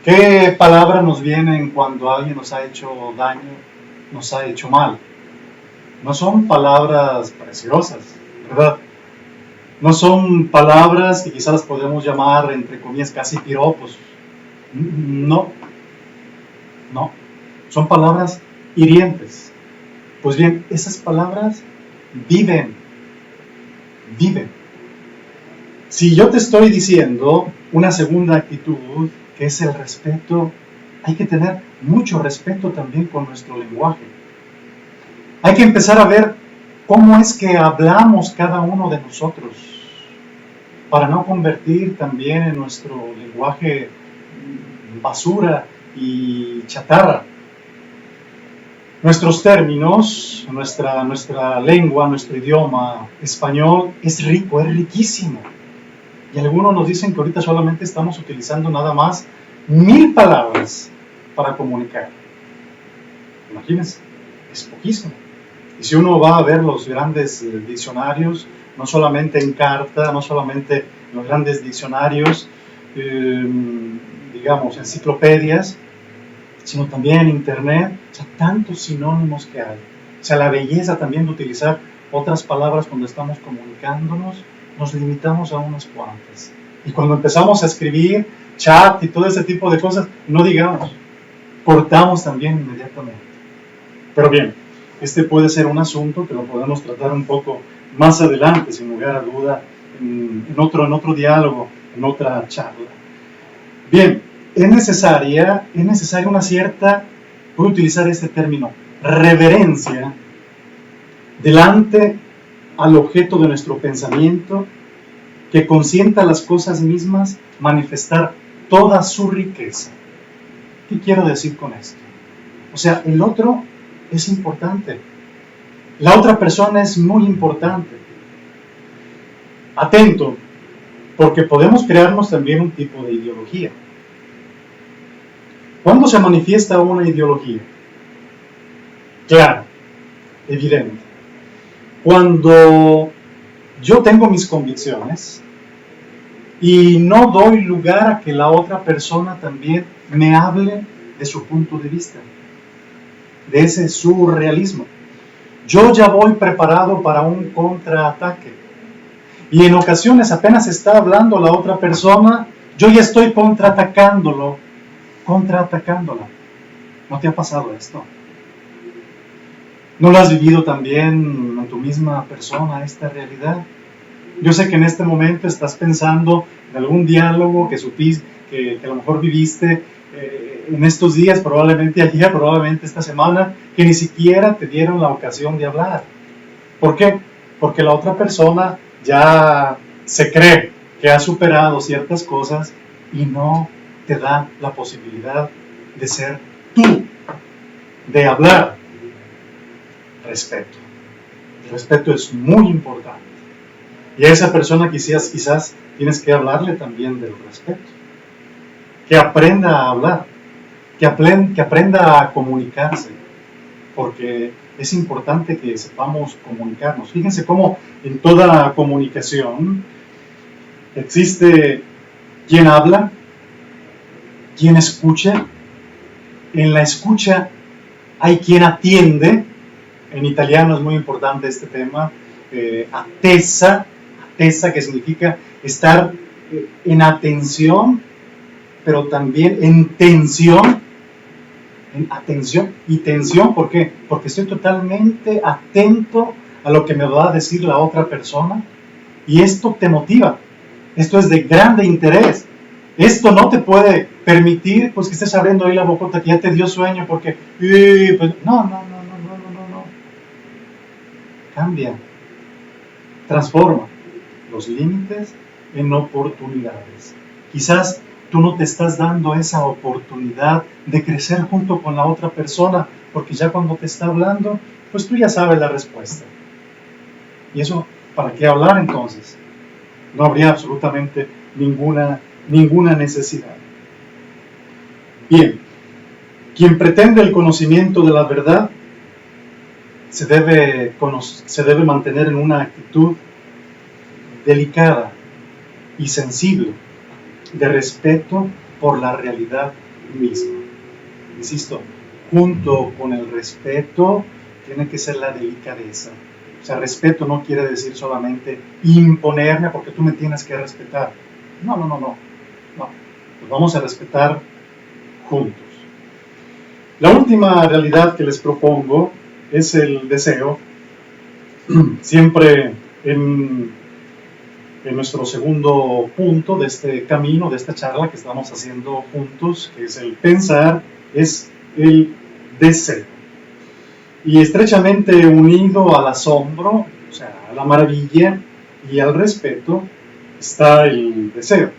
¿Qué palabras nos vienen cuando alguien nos ha hecho daño, nos ha hecho mal? No son palabras preciosas, ¿verdad? No son palabras que quizás podemos llamar, entre comillas, casi piropos. No. Son palabras hirientes. Pues bien, esas palabras viven. Si yo te estoy diciendo una segunda actitud, que es el respeto hay que tener mucho respeto también con nuestro lenguaje. Hay que empezar a ver cómo es que hablamos cada uno de nosotros, para no convertir también en nuestro lenguaje basura y chatarra. Nuestros términos, nuestra lengua, nuestro idioma español es rico, es riquísimo. Y algunos nos dicen que ahorita solamente estamos utilizando nada más 1000 palabras para comunicar. Imagínense, es poquísimo. Y si uno va a ver los grandes diccionarios, no solamente en carta, no solamente en los grandes diccionarios, digamos, enciclopedias, sino también en internet, o sea, tantos sinónimos que hay. O sea, la belleza también de utilizar otras palabras cuando estamos comunicándonos, nos limitamos a unas cuantas. Y cuando empezamos a escribir chat y todo ese tipo de cosas, no digamos, cortamos también inmediatamente. Pero bien, este puede ser un asunto que lo podemos tratar un poco más adelante, sin lugar a duda, en otro diálogo, en otra charla. Bien, es necesaria una cierta, voy a utilizar este término, reverencia delante al objeto de nuestro pensamiento, que consienta las cosas mismas manifestar toda su riqueza. ¿Qué quiero decir con esto? O sea, el otro es importante. La otra persona es muy importante. Atento, porque podemos crearnos también un tipo de ideología. ¿Cuándo se manifiesta una ideología? Claro, evidente. Cuando yo tengo mis convicciones y no doy lugar a que la otra persona también me hable de su punto de vista, de ese surrealismo. Yo ya voy preparado para un contraataque. Y en ocasiones apenas está hablando la otra persona, yo ya estoy contraatacándola. ¿No te ha pasado esto? ¿No lo has vivido también en tu misma persona, esta realidad? Yo sé que en este momento estás pensando en algún diálogo que supiste, que a lo mejor viviste en estos días, probablemente ayer, probablemente esta semana, que ni siquiera te dieron la ocasión de hablar. ¿Por qué? Porque la otra persona ya se cree que ha superado ciertas cosas y no te da la posibilidad de ser tú, de hablar. Respeto. El respeto es muy importante. Y a esa persona quizás tienes que hablarle también del respeto. Que aprenda a hablar, que aprenda a comunicarse, porque es importante que sepamos comunicarnos. Fíjense cómo en toda comunicación existe quien habla, quien escucha. En la escucha hay quien atiende. En italiano es muy importante este tema, attesa, que significa estar en atención, pero también en tensión. En atención y tensión, ¿por qué? Porque estoy totalmente atento a lo que me va a decir la otra persona y esto te motiva, esto es de grande interés. Esto no te puede permitir pues que estés abriendo ahí la bocota que ya te dio sueño porque pues, no. Cambia, transforma los límites en oportunidades. Quizás tú no te estás dando esa oportunidad de crecer junto con la otra persona, porque ya cuando te está hablando, pues tú ya sabes la respuesta. ¿Y eso para qué hablar entonces? No habría absolutamente ninguna necesidad. Bien, quien pretende el conocimiento de la verdad se debe mantener en una actitud delicada y sensible, de respeto por la realidad misma. Insisto, junto con el respeto tiene que ser la delicadeza. O sea, respeto no quiere decir solamente imponerme porque tú me tienes que respetar. No. Pues vamos a respetar juntos. La última realidad que les propongo es el deseo. Siempre en en nuestro segundo punto de este camino, de esta charla que estamos haciendo juntos, que es el pensar, es el deseo. Y estrechamente unido al asombro, o sea, a la maravilla y al respeto, está el deseo.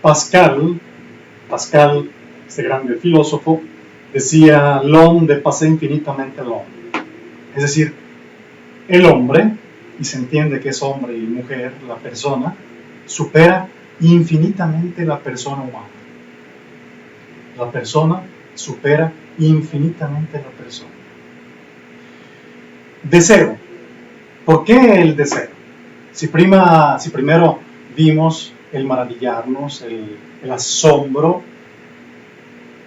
Pascal, este grande filósofo, decía l'homme dépasse infinitamente l'homme. Es decir, el hombre, y se entiende que es hombre y mujer, la persona, supera infinitamente la persona humana. La persona supera infinitamente la persona. Deseo. ¿Por qué el deseo? Si primero vimos el maravillarnos, el asombro,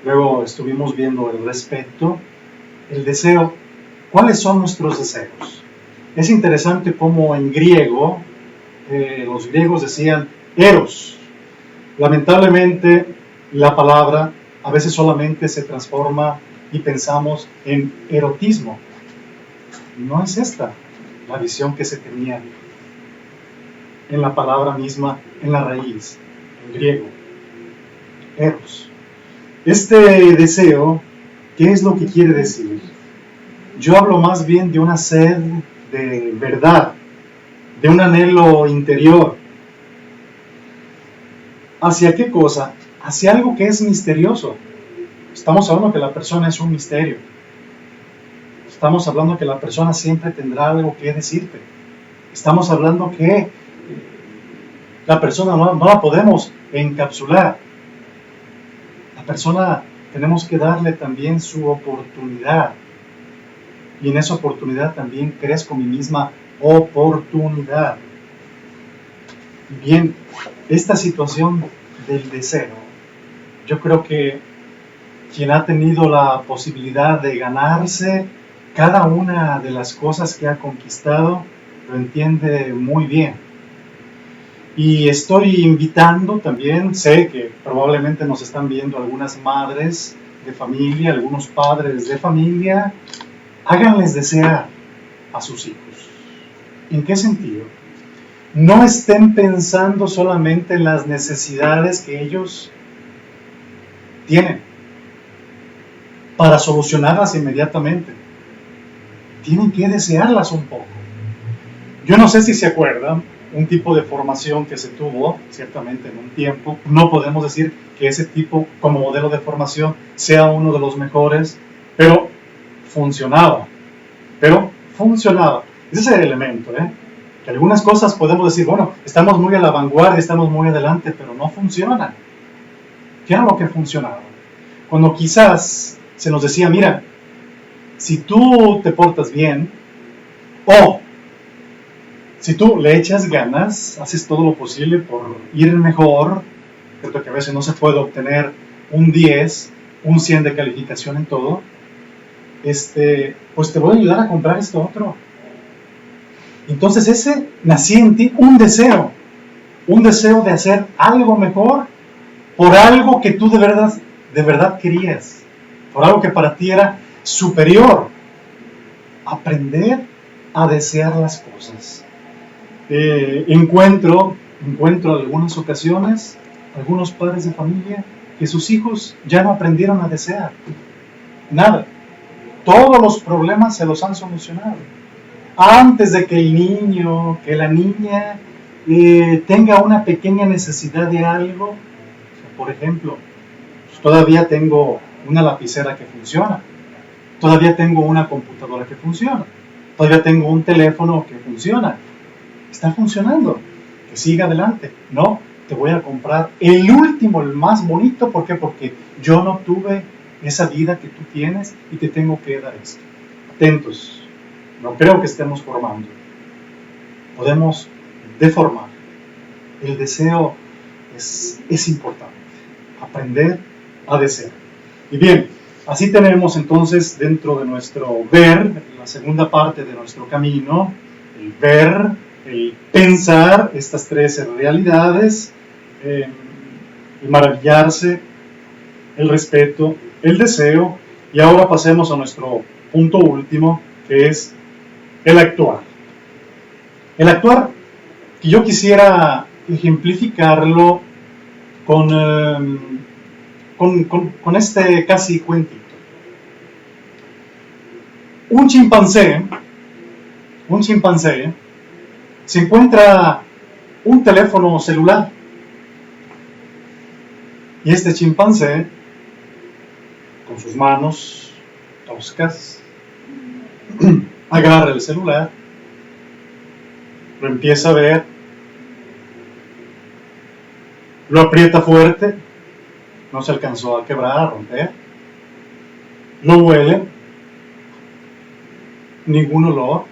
luego estuvimos viendo el respeto, el deseo. ¿Cuáles son nuestros deseos? Es interesante cómo en griego, los griegos decían eros. Lamentablemente, la palabra a veces solamente se transforma y pensamos en erotismo. No es esta la visión que se tenía en la palabra misma, en la raíz, en griego. Eros. Este deseo, ¿qué es lo que quiere decir? Yo hablo más bien de una sed de verdad, de un anhelo interior. ¿Hacia qué cosa? Hacia algo que es misterioso. Estamos hablando que la persona es un misterio. Estamos hablando que la persona siempre tendrá algo que decirte. Estamos hablando que la persona no la podemos encapsular. La persona tenemos que darle también su oportunidad. Y en esa oportunidad también crezco mi misma oportunidad. Bien, esta situación del deseo, yo creo que quien ha tenido la posibilidad de ganarse cada una de las cosas que ha conquistado, lo entiende muy bien. Y estoy invitando también, sé que probablemente nos están viendo algunas madres de familia, algunos padres de familia, háganles desear a sus hijos. ¿En qué sentido? No estén pensando solamente en las necesidades que ellos tienen para solucionarlas inmediatamente. Tienen que desearlas un poco. Yo no sé si se acuerdan, un tipo de formación que se tuvo, ciertamente en un tiempo, no podemos decir que ese tipo como modelo de formación sea uno de los mejores, pero funcionaba. Ese es el elemento, que algunas cosas podemos decir, bueno, estamos muy a la vanguardia, estamos muy adelante, pero no funcionan. ¿Qué era lo que funcionaba? Cuando quizás se nos decía, mira, si tú te portas bien, o si tú le echas ganas, haces todo lo posible por ir mejor, cierto que a veces no se puede obtener un 10, un 100 de calificación en todo, pues te voy a ayudar a comprar esto otro. Entonces ese nacía en ti un deseo de hacer algo mejor por algo que tú de verdad querías, por algo que para ti era superior. Aprender a desear las cosas. Encuentro algunas ocasiones, algunos padres de familia, que sus hijos ya no aprendieron a desear nada. Todos los problemas se los han solucionado. Antes de que el niño, que la niña tenga una pequeña necesidad de algo, por ejemplo, todavía tengo una lapicera que funciona, todavía tengo una computadora que funciona, todavía tengo un teléfono que funciona, está funcionando, que siga adelante. No, te voy a comprar el último, el más bonito. ¿Por qué? Porque yo no tuve esa vida que tú tienes y te tengo que dar esto. Atentos, no creo que estemos formando, podemos deformar. El deseo es importante, aprender a desear. Y bien, así tenemos entonces dentro de nuestro ver, la segunda parte de nuestro camino, el ver, el pensar estas tres realidades, el maravillarse, el respeto, el deseo, y ahora pasemos a nuestro punto último, que es el actuar. El actuar que yo quisiera ejemplificarlo con este casi cuentito. Un chimpancé se encuentra un teléfono celular y este chimpancé, con sus manos toscas, agarra el celular, lo empieza a ver, lo aprieta fuerte, no se alcanzó a quebrar, a romper, lo huele, ningún olor,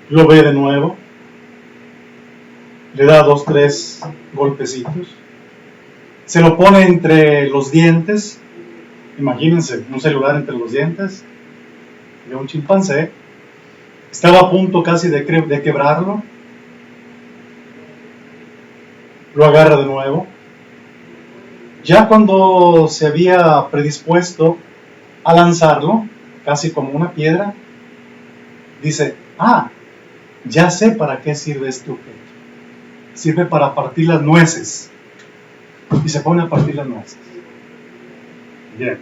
lo ve de nuevo, le da 2, 3 golpecitos, se lo pone entre los dientes. Imagínense un celular entre los dientes de un chimpancé. Estaba a punto casi de quebrarlo. Lo agarra de nuevo. Ya cuando se había predispuesto a lanzarlo, casi como una piedra, dice: ya sé para qué sirve este objeto. Sirve para partir las nueces. Y se pone a partir las nueces. Bien.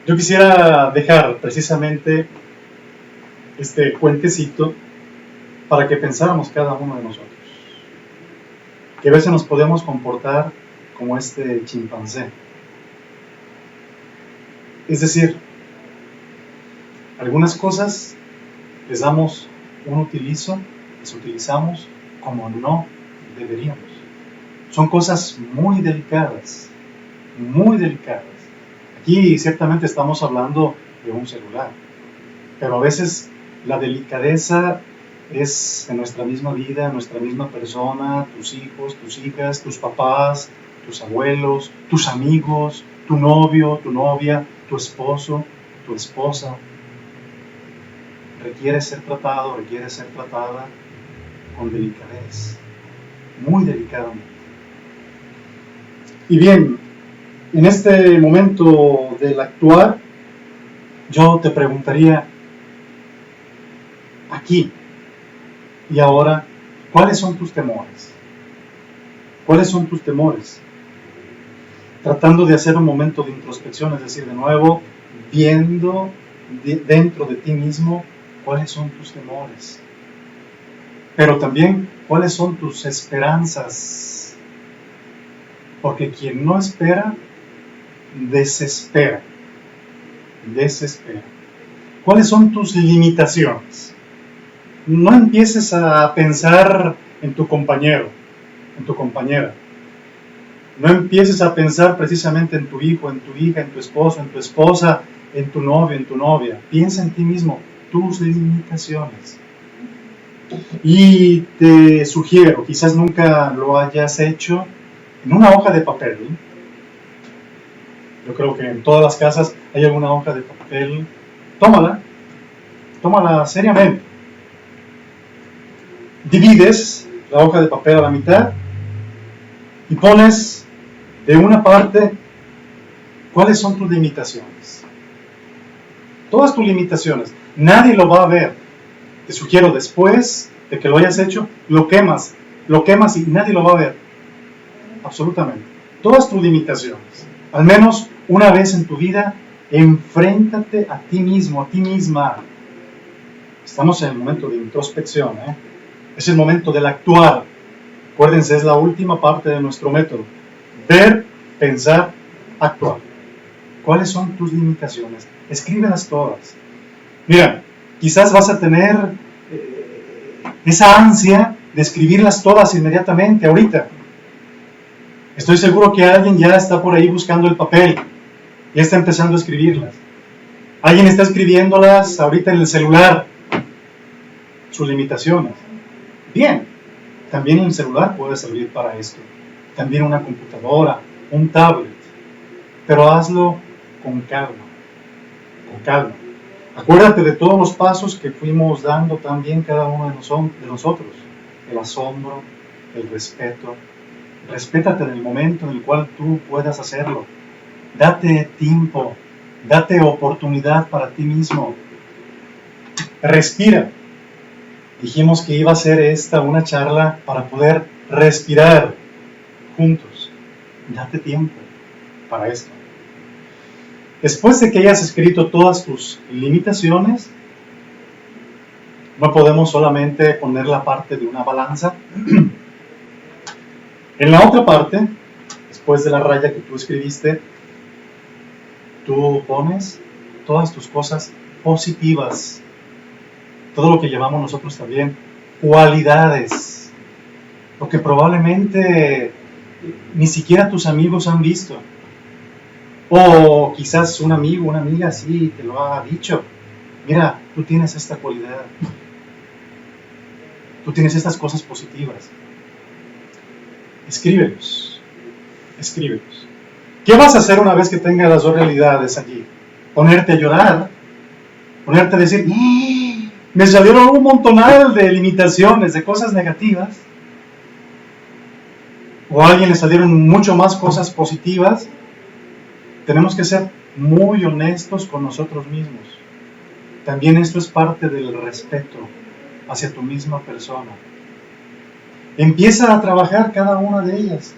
Yo quisiera dejar precisamente este cuentecito para que pensáramos cada uno de nosotros. Que a veces nos podemos comportar como este chimpancé. Es decir, algunas cosas les damos un utilizo, las utilizamos como no deberíamos. Son cosas muy delicadas, muy delicadas. Aquí ciertamente estamos hablando de un celular, pero a veces la delicadeza es en nuestra misma vida, en nuestra misma persona, tus hijos, tus hijas, tus papás, tus abuelos, tus amigos, tu novio, tu novia, tu esposo, tu esposa. Requiere ser tratado, requiere ser tratada con delicadez, muy delicadamente. Y bien, en este momento del actuar, yo te preguntaría, aquí y ahora, ¿cuáles son tus temores? ¿Cuáles son tus temores? Tratando de hacer un momento de introspección, es decir, de nuevo, viendo dentro de ti mismo cuáles son tus temores. Pero también, ¿cuáles son tus esperanzas? Porque quien no espera, desespera. Desespera. ¿Cuáles son tus limitaciones? No empieces a pensar en tu compañero, en tu compañera. No empieces a pensar precisamente en tu hijo, en tu hija, en tu esposo, en tu esposa, en tu novio, en tu novia. Piensa en ti mismo, tus limitaciones. Y te sugiero, quizás nunca lo hayas hecho, en una hoja de papel. Yo creo que en todas las casas hay alguna hoja de papel. Tómala seriamente. Divides la hoja de papel a la mitad y pones de una parte cuáles son tus limitaciones. Todas tus limitaciones. Nadie lo va a ver. Te sugiero, después de que lo hayas hecho, lo quemas y nadie lo va a ver. Absolutamente. Todas tus limitaciones. Al menos una vez en tu vida, enfréntate a ti mismo, a ti misma. Estamos en el momento de introspección, Es el momento del actuar. Acuérdense, es la última parte de nuestro método. Ver, pensar, actuar. ¿Cuáles son tus limitaciones? Escríbelas todas. Mira, quizás vas a tener esa ansia de escribirlas todas inmediatamente, ahorita. Estoy seguro que alguien ya está por ahí buscando el papel. Ya está empezando a escribirlas. Alguien está escribiéndolas ahorita en el celular. Sus limitaciones. Bien, también el celular puede servir para esto. También una computadora, un tablet. Pero hazlo con calma. Con calma. Acuérdate de todos los pasos que fuimos dando también cada uno de nosotros. El asombro, el respeto. Respétate en el momento en el cual tú puedas hacerlo. Date tiempo, date oportunidad para ti mismo. Respira. Dijimos que iba a ser esta una charla para poder respirar juntos. Date tiempo para esto. Después de que hayas escrito todas tus limitaciones, no podemos solamente poner la parte de una balanza. En la otra parte, después de la raya que tú escribiste, tú pones todas tus cosas positivas, todo lo que llamamos nosotros también cualidades, lo que probablemente ni siquiera tus amigos han visto, o quizás un amigo, una amiga sí te lo ha dicho. Mira, tú tienes esta cualidad, tú tienes estas cosas positivas. Escríbelos, escríbelos. ¿Qué vas a hacer una vez que tengas las dos realidades allí? Ponerte a llorar, ponerte a decir, me salieron un montonal de limitaciones, de cosas negativas, o a alguien le salieron mucho más cosas positivas. Tenemos que ser muy honestos con nosotros mismos. También esto es parte del respeto hacia tu misma persona. Empieza a trabajar cada una de ellas.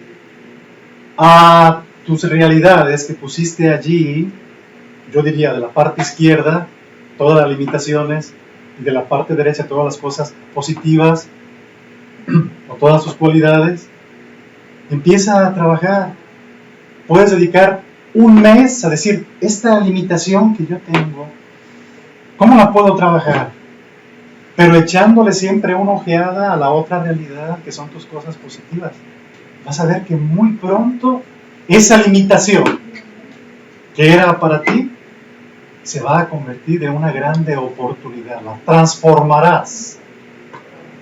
A tus realidades que pusiste allí, yo diría de la parte izquierda, todas las limitaciones, y de la parte derecha todas las cosas positivas, o todas sus cualidades. Empieza a trabajar. Puedes dedicar un mes a decir, esta limitación que yo tengo, ¿cómo la puedo trabajar? Pero echándole siempre una ojeada a la otra realidad, que son tus cosas positivas. Vas a ver que muy pronto esa limitación que era para ti se va a convertir en una grande oportunidad. La transformarás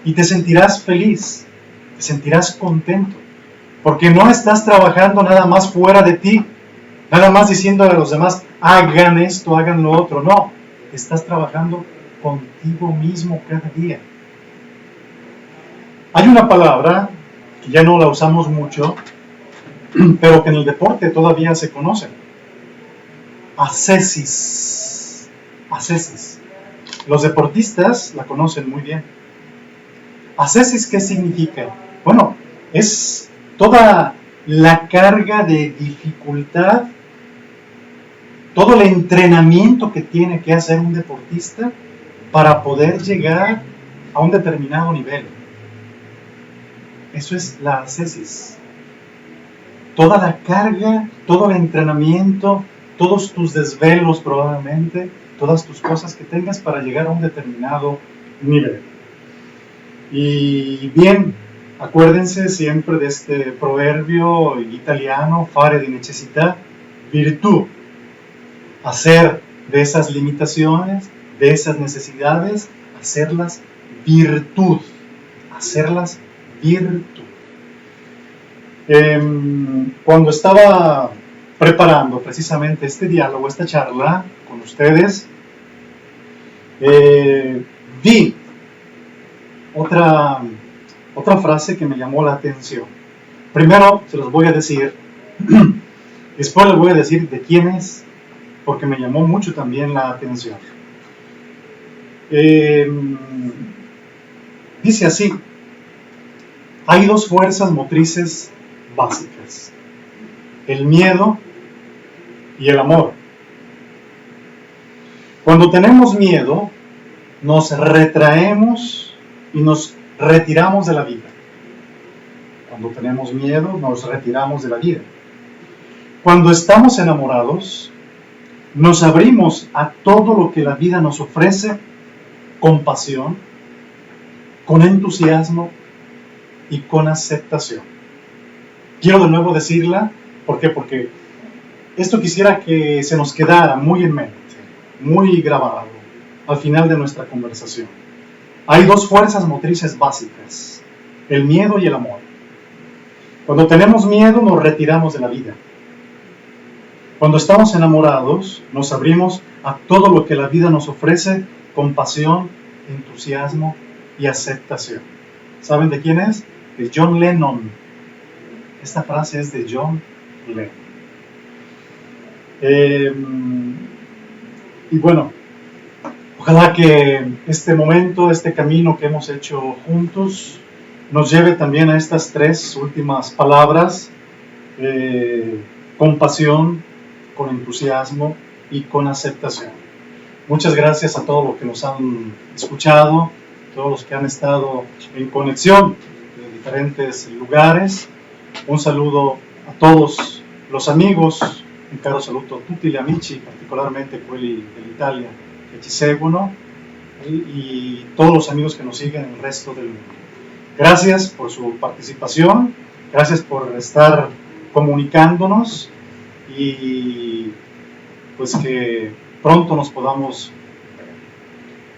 y te sentirás feliz, te sentirás contento, porque no estás trabajando nada más fuera de ti, nada más diciéndole a los demás, hagan esto, hagan lo otro. No, estás trabajando contigo mismo cada día. Hay una palabra que ya no la usamos mucho, pero que en el deporte todavía se conoce. Ascesis. Ascesis. Los deportistas la conocen muy bien. Ascesis, ¿qué significa? Bueno, es toda la carga de dificultad, todo el entrenamiento que tiene que hacer un deportista para poder llegar a un determinado nivel. Eso es la ascesis. Toda la carga, todo el entrenamiento, todos tus desvelos probablemente, todas tus cosas que tengas para llegar a un determinado nivel. Y bien, acuérdense siempre de este proverbio italiano, fare di necessità virtù. Hacer de esas limitaciones, de esas necesidades, hacerlas virtud. Hacerlas virtud. Cuando estaba preparando precisamente este diálogo, esta charla con ustedes, vi otra frase que me llamó la atención. Primero se los voy a decir, después les voy a decir de quién es, porque me llamó mucho también la atención. Dice así: hay dos fuerzas motrices básicas, el miedo y el amor. Cuando tenemos miedo, nos retraemos y nos retiramos de la vida. Cuando tenemos miedo, nos retiramos de la vida. Cuando estamos enamorados, nos abrimos a todo lo que la vida nos ofrece con pasión, con entusiasmo y con aceptación. Quiero de nuevo decirla, ¿por qué? Porque esto quisiera que se nos quedara muy en mente, muy grabado al final de nuestra conversación. Hay dos fuerzas motrices básicas, el miedo y el amor. Cuando tenemos miedo, nos retiramos de la vida. Cuando estamos enamorados, nos abrimos a todo lo que la vida nos ofrece con pasión, entusiasmo y aceptación. ¿Saben de quién es? De John Lennon. Esta frase es de John Lennon. Y bueno, Ojalá que este momento, este camino que hemos hecho juntos, nos lleve también a estas tres últimas palabras: con pasión, con entusiasmo y con aceptación. Muchas gracias a todos los que nos han escuchado, todos los que han estado en conexión de diferentes lugares. Un saludo a todos los amigos, un caro saluto a tutti gli amici, particolarmente quelli dell'Italia che ci seguono, y todos los amigos que nos siguen en el resto del mundo. Gracias por su participación, gracias por estar comunicándonos, y pues que pronto nos podamos